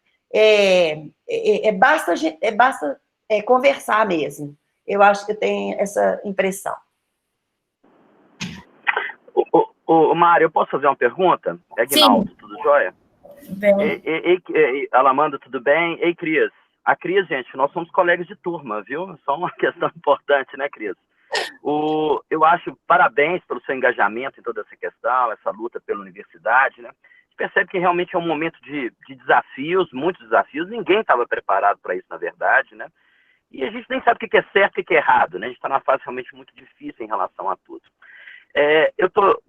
Basta conversar mesmo. Eu acho que eu tenho essa impressão. Mário, eu posso fazer uma pergunta? Aguinaldo, tudo jóia? Bem. Alamanda, tudo bem? Ei, Cris. A Cris, gente, nós somos colegas de turma, viu? Só uma questão importante, né, Cris? Eu acho, parabéns pelo seu engajamento em toda essa questão, essa luta pela universidade, né? Você percebe que realmente é um momento de desafios, muitos desafios. Ninguém estava preparado para isso, na verdade, né? E a gente nem sabe o que é certo e o que é errado, né? A gente está numa fase realmente muito difícil em relação a tudo.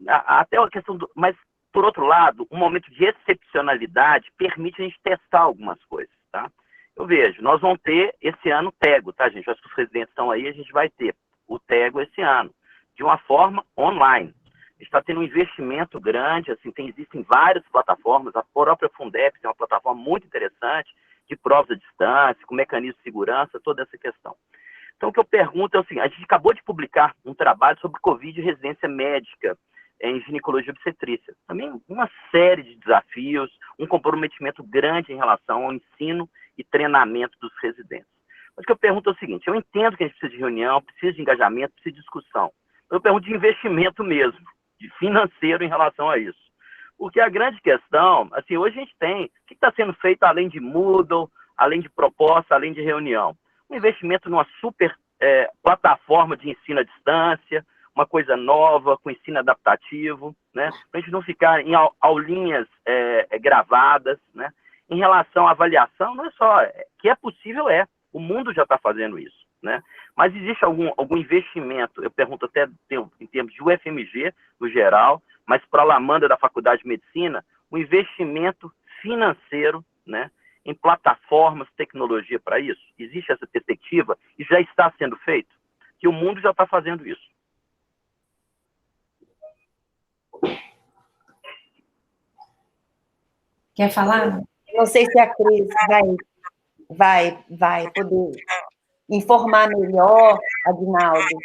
Até uma questão mas, por outro lado, um momento de excepcionalidade permite a gente testar algumas coisas, tá? Eu vejo, nós vamos ter esse ano o TEGO, tá, gente? Acho que os residentes estão aí, a gente vai ter o TEGO esse ano, de uma forma online. A gente está tendo um investimento grande, assim, existem várias plataformas, a própria Fundep é uma plataforma muito interessante, de provas à distância, com mecanismo de segurança, toda essa questão. Então, o que eu pergunto é assim, a gente acabou de publicar um trabalho sobre Covid e residência médica em ginecologia e obstetrícia. Também uma série de desafios, um comprometimento grande em relação ao ensino e treinamento dos residentes. Mas o que eu pergunto é o seguinte, eu entendo que a gente precisa de reunião, precisa de engajamento, precisa de discussão. Eu pergunto de investimento mesmo, de financeiro em relação a isso. Porque a grande questão, assim, hoje a gente tem, o que está sendo feito além de Moodle, além de proposta, além de reunião? Um investimento numa super plataforma de ensino à distância, uma coisa nova, com ensino adaptativo, né? Para a gente não ficar em aulinhas gravadas, né? Em relação à avaliação, não é só que é possível, o mundo já está fazendo isso, né? Mas existe algum investimento, eu pergunto até em termos de UFMG, no geral, mas para a Alamanda da Faculdade de Medicina, um investimento financeiro, né? Em plataformas, tecnologia para isso? Existe essa perspectiva e já está sendo feito? Que o mundo já está fazendo isso. Quer falar? Não sei se a Cris vai poder informar melhor, Aguinaldo.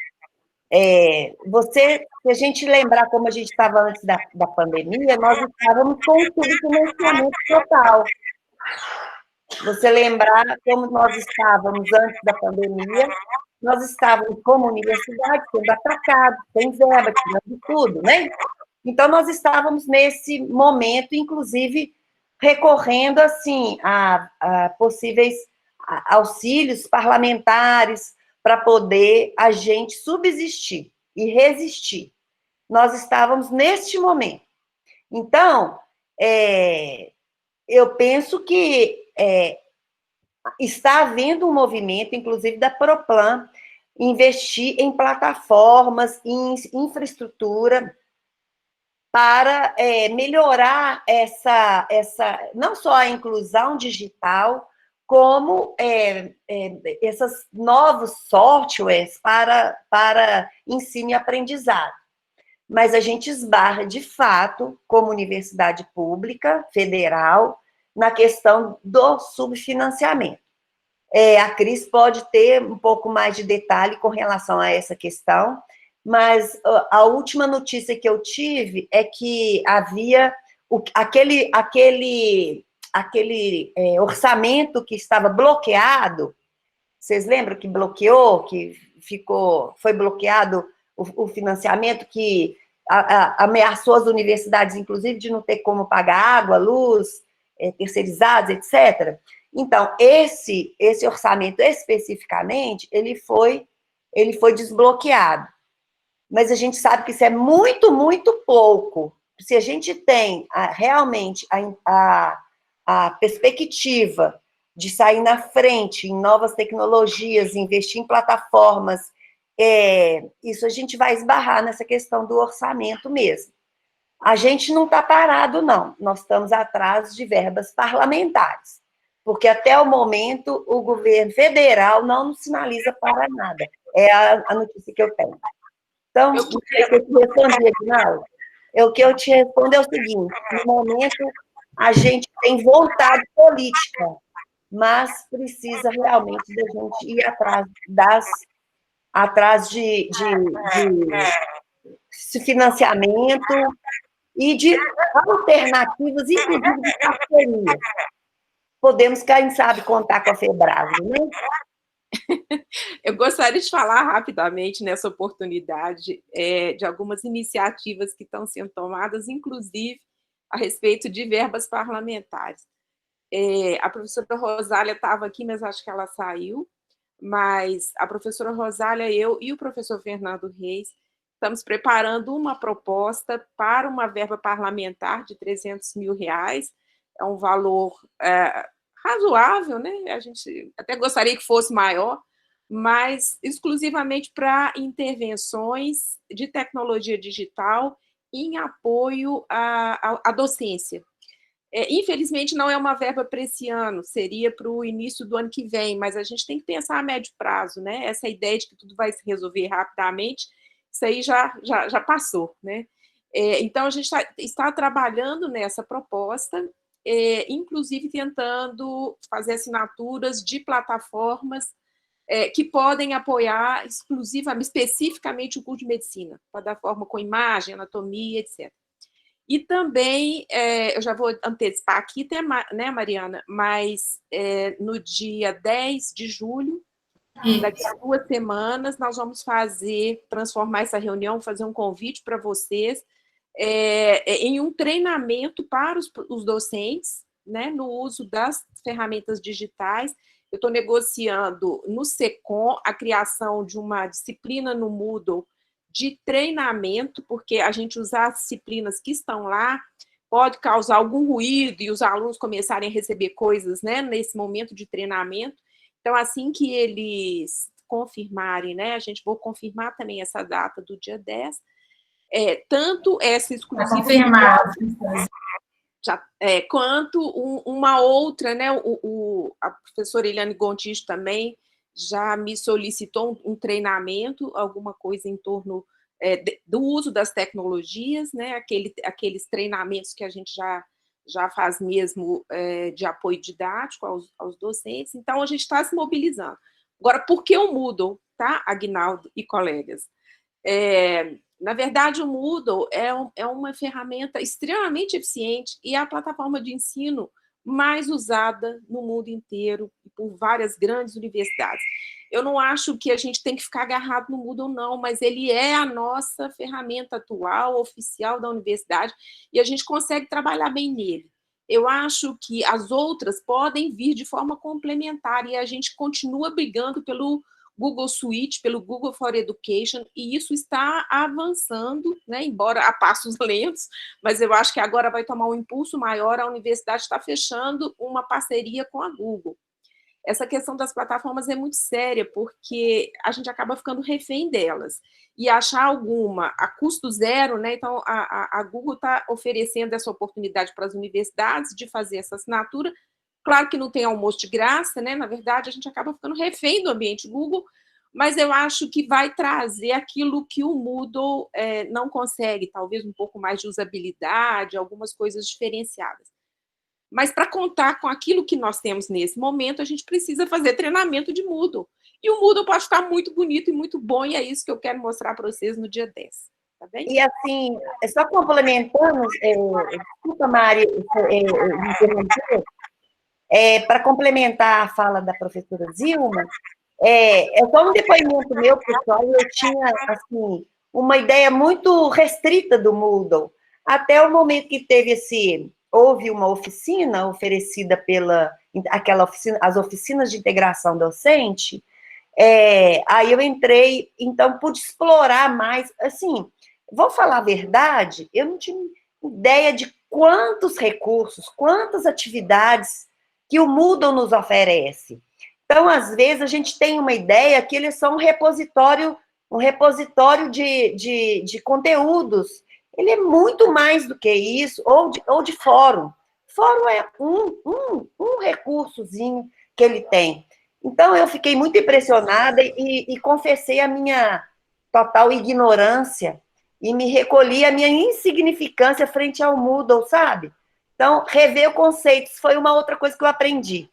Se a gente lembrar como a gente estava antes da pandemia, nós estávamos com um subfinanciamento total. Você lembrar como nós estávamos antes da pandemia, nós estávamos como universidade sendo atacados, sem verba, tirando tudo, né? Então, nós estávamos nesse momento, inclusive, recorrendo, assim, a possíveis auxílios parlamentares para poder a gente subsistir e resistir. Nós estávamos neste momento. Então, eu penso que está havendo um movimento, inclusive da Proplan, investir em plataformas, em infraestrutura, para melhorar não só a inclusão digital, como esses novos softwares para ensino e aprendizado. Mas a gente esbarra, de fato, como universidade pública, federal, na questão do subfinanciamento. A Cris pode ter um pouco mais de detalhe com relação a essa questão, mas a última notícia que eu tive é que havia aquele orçamento que estava bloqueado. Vocês lembram que bloqueou, que foi bloqueado o financiamento, que ameaçou as universidades, inclusive, de não ter como pagar água, luz, terceirizados, etc. Então, esse orçamento especificamente, ele foi desbloqueado. Mas a gente sabe que isso é muito, muito pouco. Se a gente tem realmente a perspectiva de sair na frente em novas tecnologias, investir em plataformas, isso a gente vai esbarrar nessa questão do orçamento mesmo. A gente não está parado, não. Nós estamos atrás de verbas parlamentares, porque até o momento o governo federal não nos sinaliza para nada. É a notícia que eu tenho. Então, não sei se eu te respondi, Aguinaldo. O que eu te respondo é o seguinte: no momento, a gente tem vontade política, mas precisa realmente da gente ir atrás de financiamento e de alternativas, inclusive de parceria. Podemos, quem sabe, contar com a FEBRASO, né? Eu gostaria de falar rapidamente nessa oportunidade de algumas iniciativas que estão sendo tomadas, inclusive a respeito de verbas parlamentares. A professora Rosália estava aqui, mas acho que ela saiu, mas a professora Rosália, eu e o professor Fernando Reis estamos preparando uma proposta para uma verba parlamentar de R$300 mil, é um valor razoável, né? A gente até gostaria que fosse maior, mas exclusivamente para intervenções de tecnologia digital em apoio à docência. Infelizmente, não é uma verba para esse ano, seria para o início do ano que vem, mas a gente tem que pensar a médio prazo, né? Essa ideia de que tudo vai se resolver rapidamente, isso aí já passou, né? Então, a gente está trabalhando nessa proposta, inclusive tentando fazer assinaturas de plataformas que podem apoiar especificamente o curso de medicina, plataforma com imagem, anatomia, etc. E também, eu já vou antecipar aqui, né, Mariana, mas no dia 10 de julho, daqui a 2 semanas, nós vamos transformar essa reunião, fazer um convite para vocês, em um treinamento para os docentes, né, no uso das ferramentas digitais. Eu estou negociando no SECOM a criação de uma disciplina no Moodle de treinamento, porque a gente usar as disciplinas que estão lá pode causar algum ruído e os alunos começarem a receber coisas, né, nesse momento de treinamento. Então, assim que eles confirmarem, né, vou confirmar também essa data do dia 10, tanto essa exclusiva... Confirmado. Quanto uma outra, né, a professora Eliane Gontijo também já me solicitou um treinamento, alguma coisa em torno do uso das tecnologias, né, aqueles treinamentos que a gente já faz mesmo de apoio didático aos docentes, então a gente está se mobilizando. Agora, por que o Moodle, tá, Aguinaldo e colegas? Na verdade, o Moodle é uma ferramenta extremamente eficiente e é a plataforma de ensino mais usada no mundo inteiro por várias grandes universidades. Eu não acho que a gente tem que ficar agarrado no Moodle, não, mas ele é a nossa ferramenta atual, oficial da universidade, e a gente consegue trabalhar bem nele. Eu acho que as outras podem vir de forma complementar, e a gente continua brigando pelo Google Suite, pelo Google for Education, e isso está avançando, né, embora a passos lentos, mas eu acho que agora vai tomar um impulso maior, a universidade está fechando uma parceria com a Google. Essa questão das plataformas é muito séria, porque a gente acaba ficando refém delas. E achar alguma a custo zero, né? Então, a Google está oferecendo essa oportunidade para as universidades de fazer essa assinatura. Claro que não tem almoço de graça, né? Na verdade, a gente acaba ficando refém do ambiente Google, mas eu acho que vai trazer aquilo que o Moodle não consegue, talvez um pouco mais de usabilidade, algumas coisas diferenciadas. Mas para contar com aquilo que nós temos nesse momento, a gente precisa fazer treinamento de Moodle. E o Moodle pode estar muito bonito e muito bom, e é isso que eu quero mostrar para vocês no dia 10. Tá bem? E assim, só complementando, desculpa, Mari, para complementar a fala da professora Zilma, é só um depoimento meu, pessoal, eu tinha, assim, uma ideia muito restrita do Moodle, até o momento que houve uma oficina oferecida as oficinas de integração docente, aí eu entrei, então pude explorar mais, assim, vou falar a verdade, eu não tinha ideia de quantos recursos, quantas atividades que o Moodle nos oferece. Então, às vezes, a gente tem uma ideia que ele é só um repositório de conteúdos. Ele é muito mais do que isso, ou de fórum. Fórum é um recursozinho que ele tem. Então, eu fiquei muito impressionada e confessei a minha total ignorância e me recolhi a minha insignificância frente ao Moodle, sabe? Então, rever conceitos foi uma outra coisa que eu aprendi.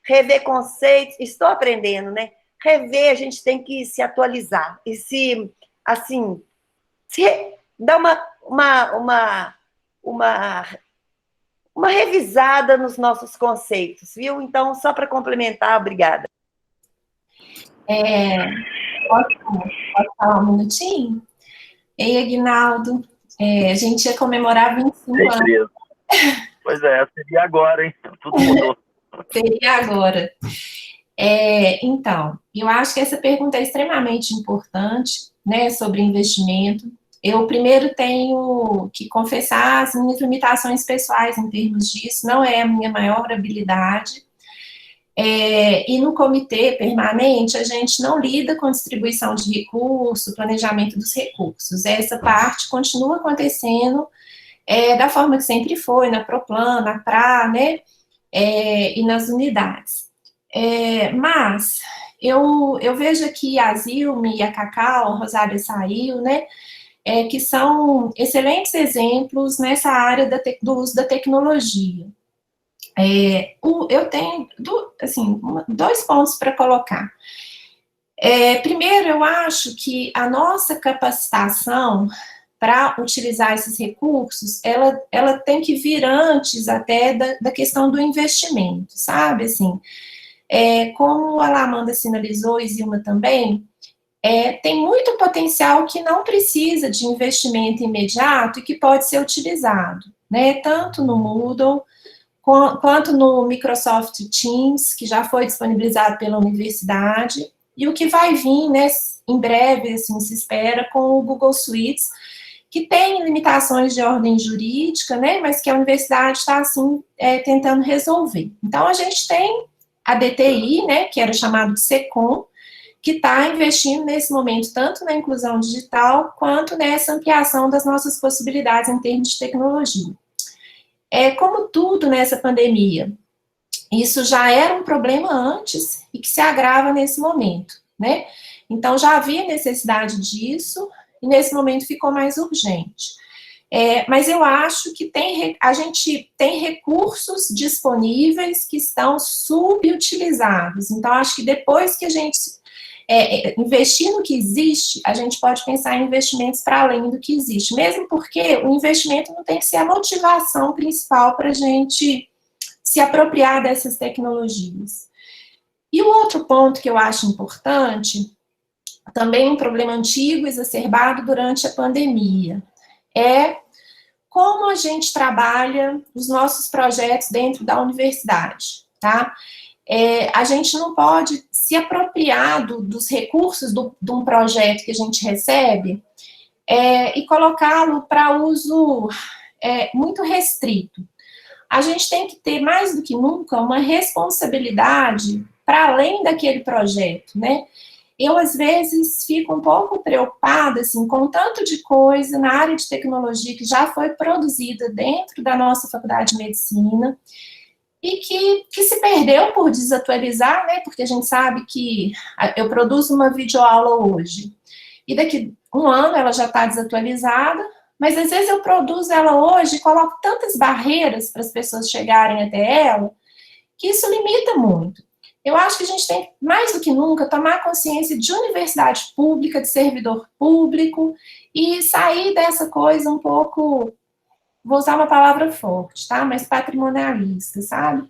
Rever conceitos, estou aprendendo, né? Rever, a gente tem que se atualizar e se dar uma revisada nos nossos conceitos, viu? Então, só para complementar, obrigada. Posso falar um minutinho? Ei, Aguinaldo, a gente ia comemorar 25 anos. Pois seria agora, hein? Tudo mudou. Seria agora. Então, eu acho que essa pergunta é extremamente importante, né, sobre investimento. Eu primeiro tenho que confessar as minhas limitações pessoais em termos disso, não é a minha maior habilidade. E no comitê permanente, a gente não lida com distribuição de recursos, planejamento dos recursos. Essa parte continua acontecendo da forma que sempre foi, na Proplan, na PRA, né, e nas unidades. Mas eu vejo aqui a Zilma e a Cacau, a Rosália saiu, né, que são excelentes exemplos nessa área do uso da tecnologia. Eu tenho, assim, 2 pontos para colocar. Primeiro, eu acho que a nossa capacitação para utilizar esses recursos, ela tem que vir antes até da questão do investimento, sabe? Assim, como a Lamanda sinalizou e Zilma também, tem muito potencial que não precisa de investimento imediato e que pode ser utilizado, né? Tanto no Moodle, quanto no Microsoft Teams, que já foi disponibilizado pela universidade, e o que vai vir, né, em breve, assim, se espera, com o Google Suites, que tem limitações de ordem jurídica, né, mas que a universidade está, assim, tentando resolver. Então, a gente tem a DTI, né, que era chamado de SECOM, que está investindo nesse momento tanto na inclusão digital, quanto nessa ampliação das nossas possibilidades em termos de tecnologia. Como tudo nessa pandemia, isso já era um problema antes e que se agrava nesse momento, né? Então, já havia necessidade disso e nesse momento ficou mais urgente. Mas eu acho que a gente tem recursos disponíveis que estão subutilizados. Então, acho que depois que a gente investir no que existe, a gente pode pensar em investimentos para além do que existe, mesmo porque o investimento não tem que ser a motivação principal para a gente se apropriar dessas tecnologias. E o outro ponto que eu acho importante, também um problema antigo, exacerbado durante a pandemia, é como a gente trabalha os nossos projetos dentro da universidade, tá? A gente não pode se apropriar dos recursos de um projeto que a gente recebe e colocá-lo para uso muito restrito. A gente tem que ter, mais do que nunca, uma responsabilidade para além daquele projeto, né? Eu, às vezes, fico um pouco preocupada, assim, com tanto de coisa na área de tecnologia que já foi produzida dentro da nossa faculdade de medicina e que se perdeu por desatualizar, né? Porque a gente sabe que eu produzo uma videoaula hoje e daqui um ano ela já está desatualizada, mas às vezes eu produzo ela hoje e coloco tantas barreiras para as pessoas chegarem até ela que isso limita muito. Eu acho que a gente tem, mais do que nunca, tomar consciência de universidade pública, de servidor público, e sair dessa coisa um pouco, vou usar uma palavra forte, tá? Mas patrimonialista, sabe?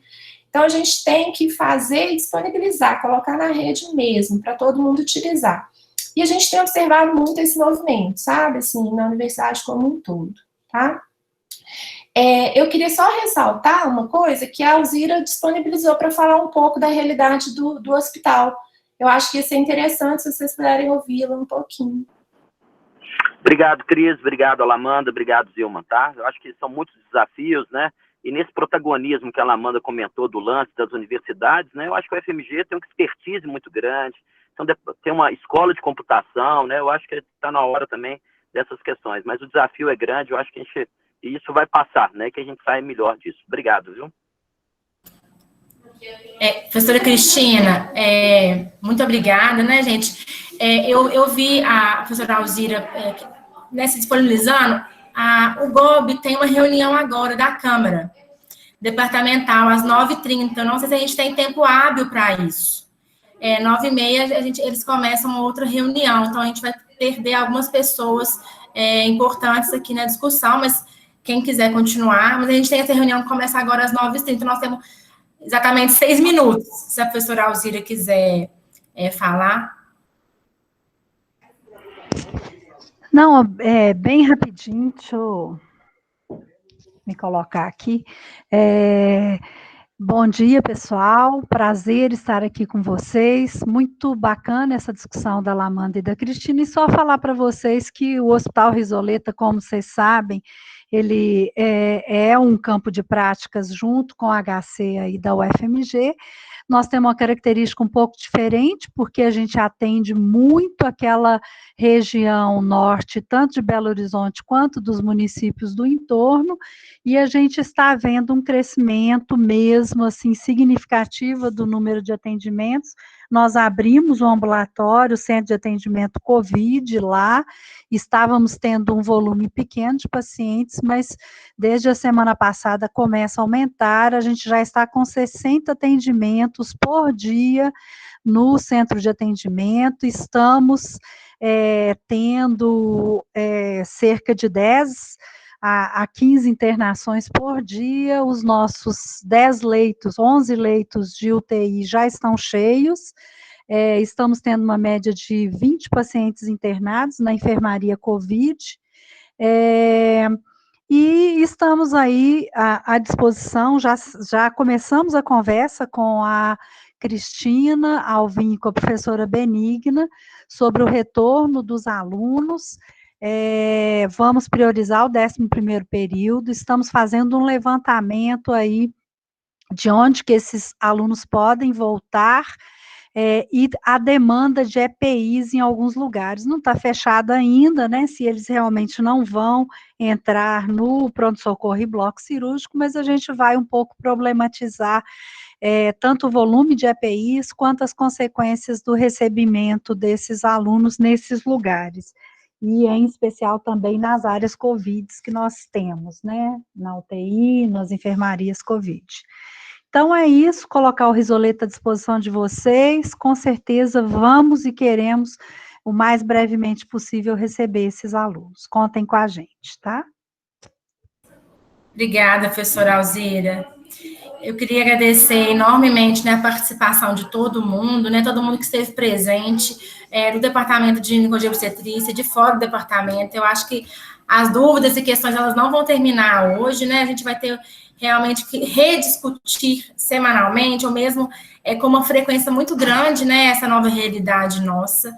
Então, a gente tem que fazer e disponibilizar, colocar na rede mesmo, para todo mundo utilizar. E a gente tem observado muito esse movimento, sabe? Assim, na universidade como um todo, tá? Eu queria só ressaltar uma coisa que a Alzira disponibilizou para falar um pouco da realidade do hospital. Eu acho que ia ser interessante se vocês puderem ouvi-la um pouquinho. Obrigado, Cris. Obrigado, Alamanda. Obrigado, Zilma, tá? Eu acho que são muitos desafios, né? E nesse protagonismo que a Alamanda comentou do lance das universidades, né? Eu acho que o FMG tem uma expertise muito grande, então tem uma escola de computação, né? Eu acho que está na hora também dessas questões. Mas o desafio é grande, eu acho que isso vai passar, né? Que a gente sai melhor disso. Obrigado, viu? Professora Cristina, muito obrigada, né, gente? Eu vi a professora Alzira se disponibilizando. O GOB tem uma reunião agora da Câmara Departamental, às 9h30. Não sei se a gente tem tempo hábil para isso. 9h30, eles começam uma outra reunião, então a gente vai perder algumas pessoas importantes aqui na discussão, mas quem quiser continuar, mas a gente tem essa reunião que começa agora às 9h30, nós temos exatamente 6 minutos, se a professora Alzira quiser falar. Não, bem rapidinho, deixa eu me colocar aqui. Bom dia, pessoal, prazer estar aqui com vocês, muito bacana essa discussão da Alamanda e da Cristina, e só falar para vocês que o Hospital Risoleta, como vocês sabem, ele é um campo de práticas junto com a HC aí da UFMG. Nós temos uma característica um pouco diferente, porque a gente atende muito aquela região norte, tanto de Belo Horizonte quanto dos municípios do entorno, e a gente está vendo um crescimento mesmo, assim, significativo do número de atendimentos. Nós abrimos um ambulatório, o centro de atendimento COVID lá, estávamos tendo um volume pequeno de pacientes, mas desde a semana passada começa a aumentar, a gente já está com 60 atendimentos por dia no centro de atendimento, estamos tendo cerca de 10 a 15 internações por dia, os nossos 10 leitos, 11 leitos de UTI já estão cheios, estamos tendo uma média de 20 pacientes internados na enfermaria COVID, e estamos aí à disposição, já começamos a conversa com a Cristina Alvim, com a professora Benigna, sobre o retorno dos alunos. Vamos priorizar o 11º período, estamos fazendo um levantamento aí de onde que esses alunos podem voltar, e a demanda de EPIs em alguns lugares. Não está fechada ainda, né, se eles realmente não vão entrar no pronto-socorro e bloco cirúrgico, mas a gente vai um pouco problematizar tanto o volume de EPIs, quanto as consequências do recebimento desses alunos nesses lugares. e em especial também nas áreas Covid que nós temos, né? Na UTI, nas enfermarias Covid. Então é isso, colocar o Risoleta à disposição de vocês, com certeza vamos e queremos o mais brevemente possível receber esses alunos. Contem com a gente, tá? Obrigada, professora Alzira. Eu queria agradecer enormemente, né, a participação de todo mundo que esteve presente, do Departamento de Ginecologia e Obstetrícia, de fora do departamento. Eu acho que as dúvidas e questões, elas não vão terminar hoje, né? A gente vai ter realmente que rediscutir semanalmente, ou mesmo com uma frequência muito grande, né, essa nova realidade nossa.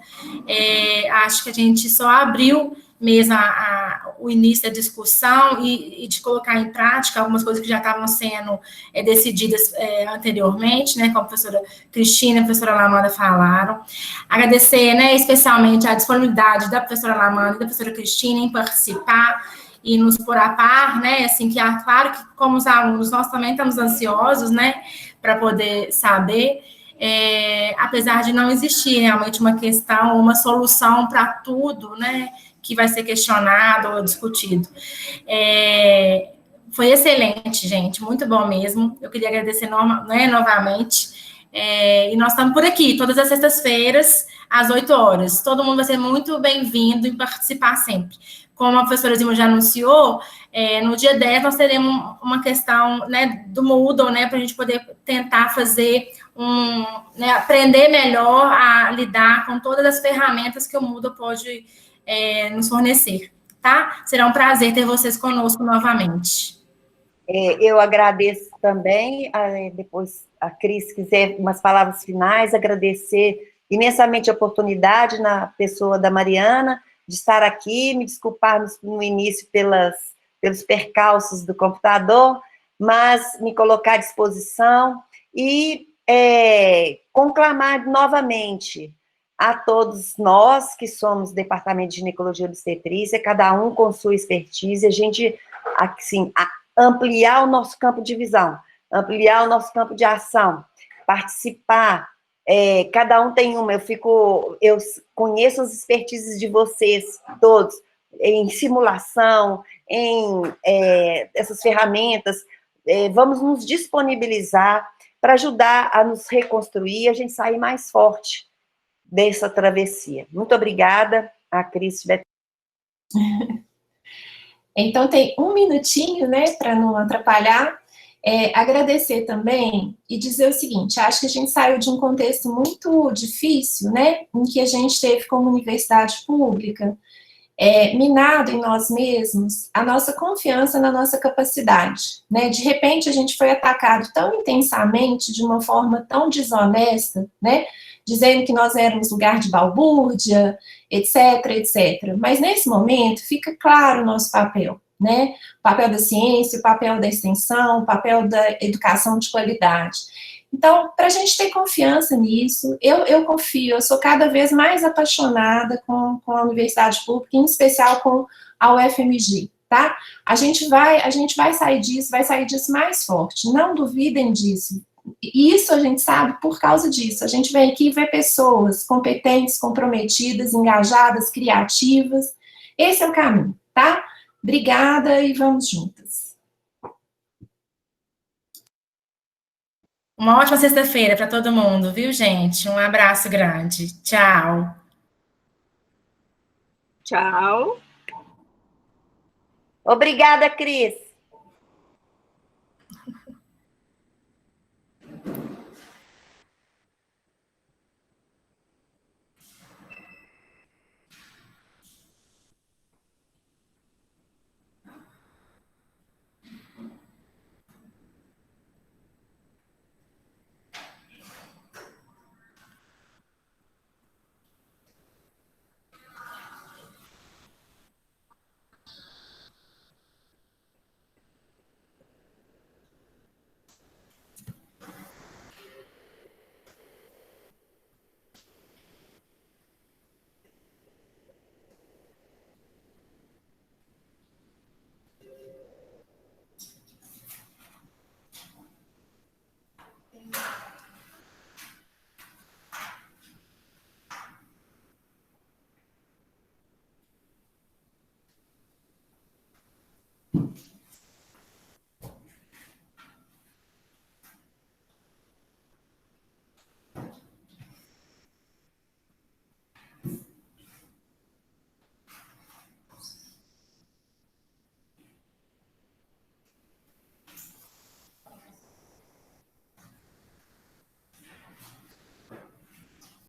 Acho que a gente só abriu mesmo o início da discussão e de colocar em prática algumas coisas que já estavam sendo decididas anteriormente, né, como a professora Cristina e a professora Lamanda falaram. Agradecer, né, especialmente a disponibilidade da professora Lamanda e da professora Cristina em participar e nos pôr a par, né, assim, que é claro que como os alunos, nós também estamos ansiosos, né, para poder saber, apesar de não existir realmente uma questão, uma solução para tudo, né, que vai ser questionado ou discutido. Foi excelente, gente, muito bom mesmo. Eu queria agradecer novamente. E nós estamos por aqui, todas as sextas-feiras, às 8 horas. Todo mundo vai ser muito bem-vindo em participar sempre. Como a professora Zilma já anunciou, no dia 10 nós teremos uma questão, né, do Moodle, né, para a gente poder tentar fazer aprender melhor a lidar com todas as ferramentas que o Moodle pode nos fornecer, tá? Será um prazer ter vocês conosco novamente. Eu agradeço também, depois a Cris quiser umas palavras finais, agradecer imensamente a oportunidade na pessoa da Mariana de estar aqui, me desculpar no início pelos percalços do computador, mas me colocar à disposição e conclamar novamente a todos nós que somos Departamento de Ginecologia e Obstetrícia, cada um com sua expertise, a gente, assim, ampliar o nosso campo de visão, ampliar o nosso campo de ação, participar, cada um tem uma, eu conheço as expertises de vocês todos, em simulação, em essas ferramentas, vamos nos disponibilizar para ajudar a nos reconstruir, a gente sair mais forte dessa travessia. Muito obrigada, a Cris. Então, tem um minutinho, né, para não atrapalhar. Agradecer também e dizer o seguinte, acho que a gente saiu de um contexto muito difícil, né, em que a gente teve como universidade pública, minado em nós mesmos a nossa confiança na nossa capacidade, né, de repente a gente foi atacado tão intensamente, de uma forma tão desonesta, né, dizendo que nós éramos lugar de balbúrdia, etc, etc. Mas nesse momento fica claro o nosso papel, né? O papel da ciência, o papel da extensão, o papel da educação de qualidade. Então, para a gente ter confiança nisso, eu confio, eu sou cada vez mais apaixonada com a universidade pública, em especial com a UFMG, tá? A gente vai sair disso mais forte, não duvidem disso. E isso a gente sabe por causa disso. A gente vem aqui ver pessoas competentes, comprometidas, engajadas, criativas. Esse é o caminho, tá? Obrigada e vamos juntas. Uma ótima sexta-feira para todo mundo, viu, gente? Um abraço grande. Tchau. Tchau. Obrigada, Cris.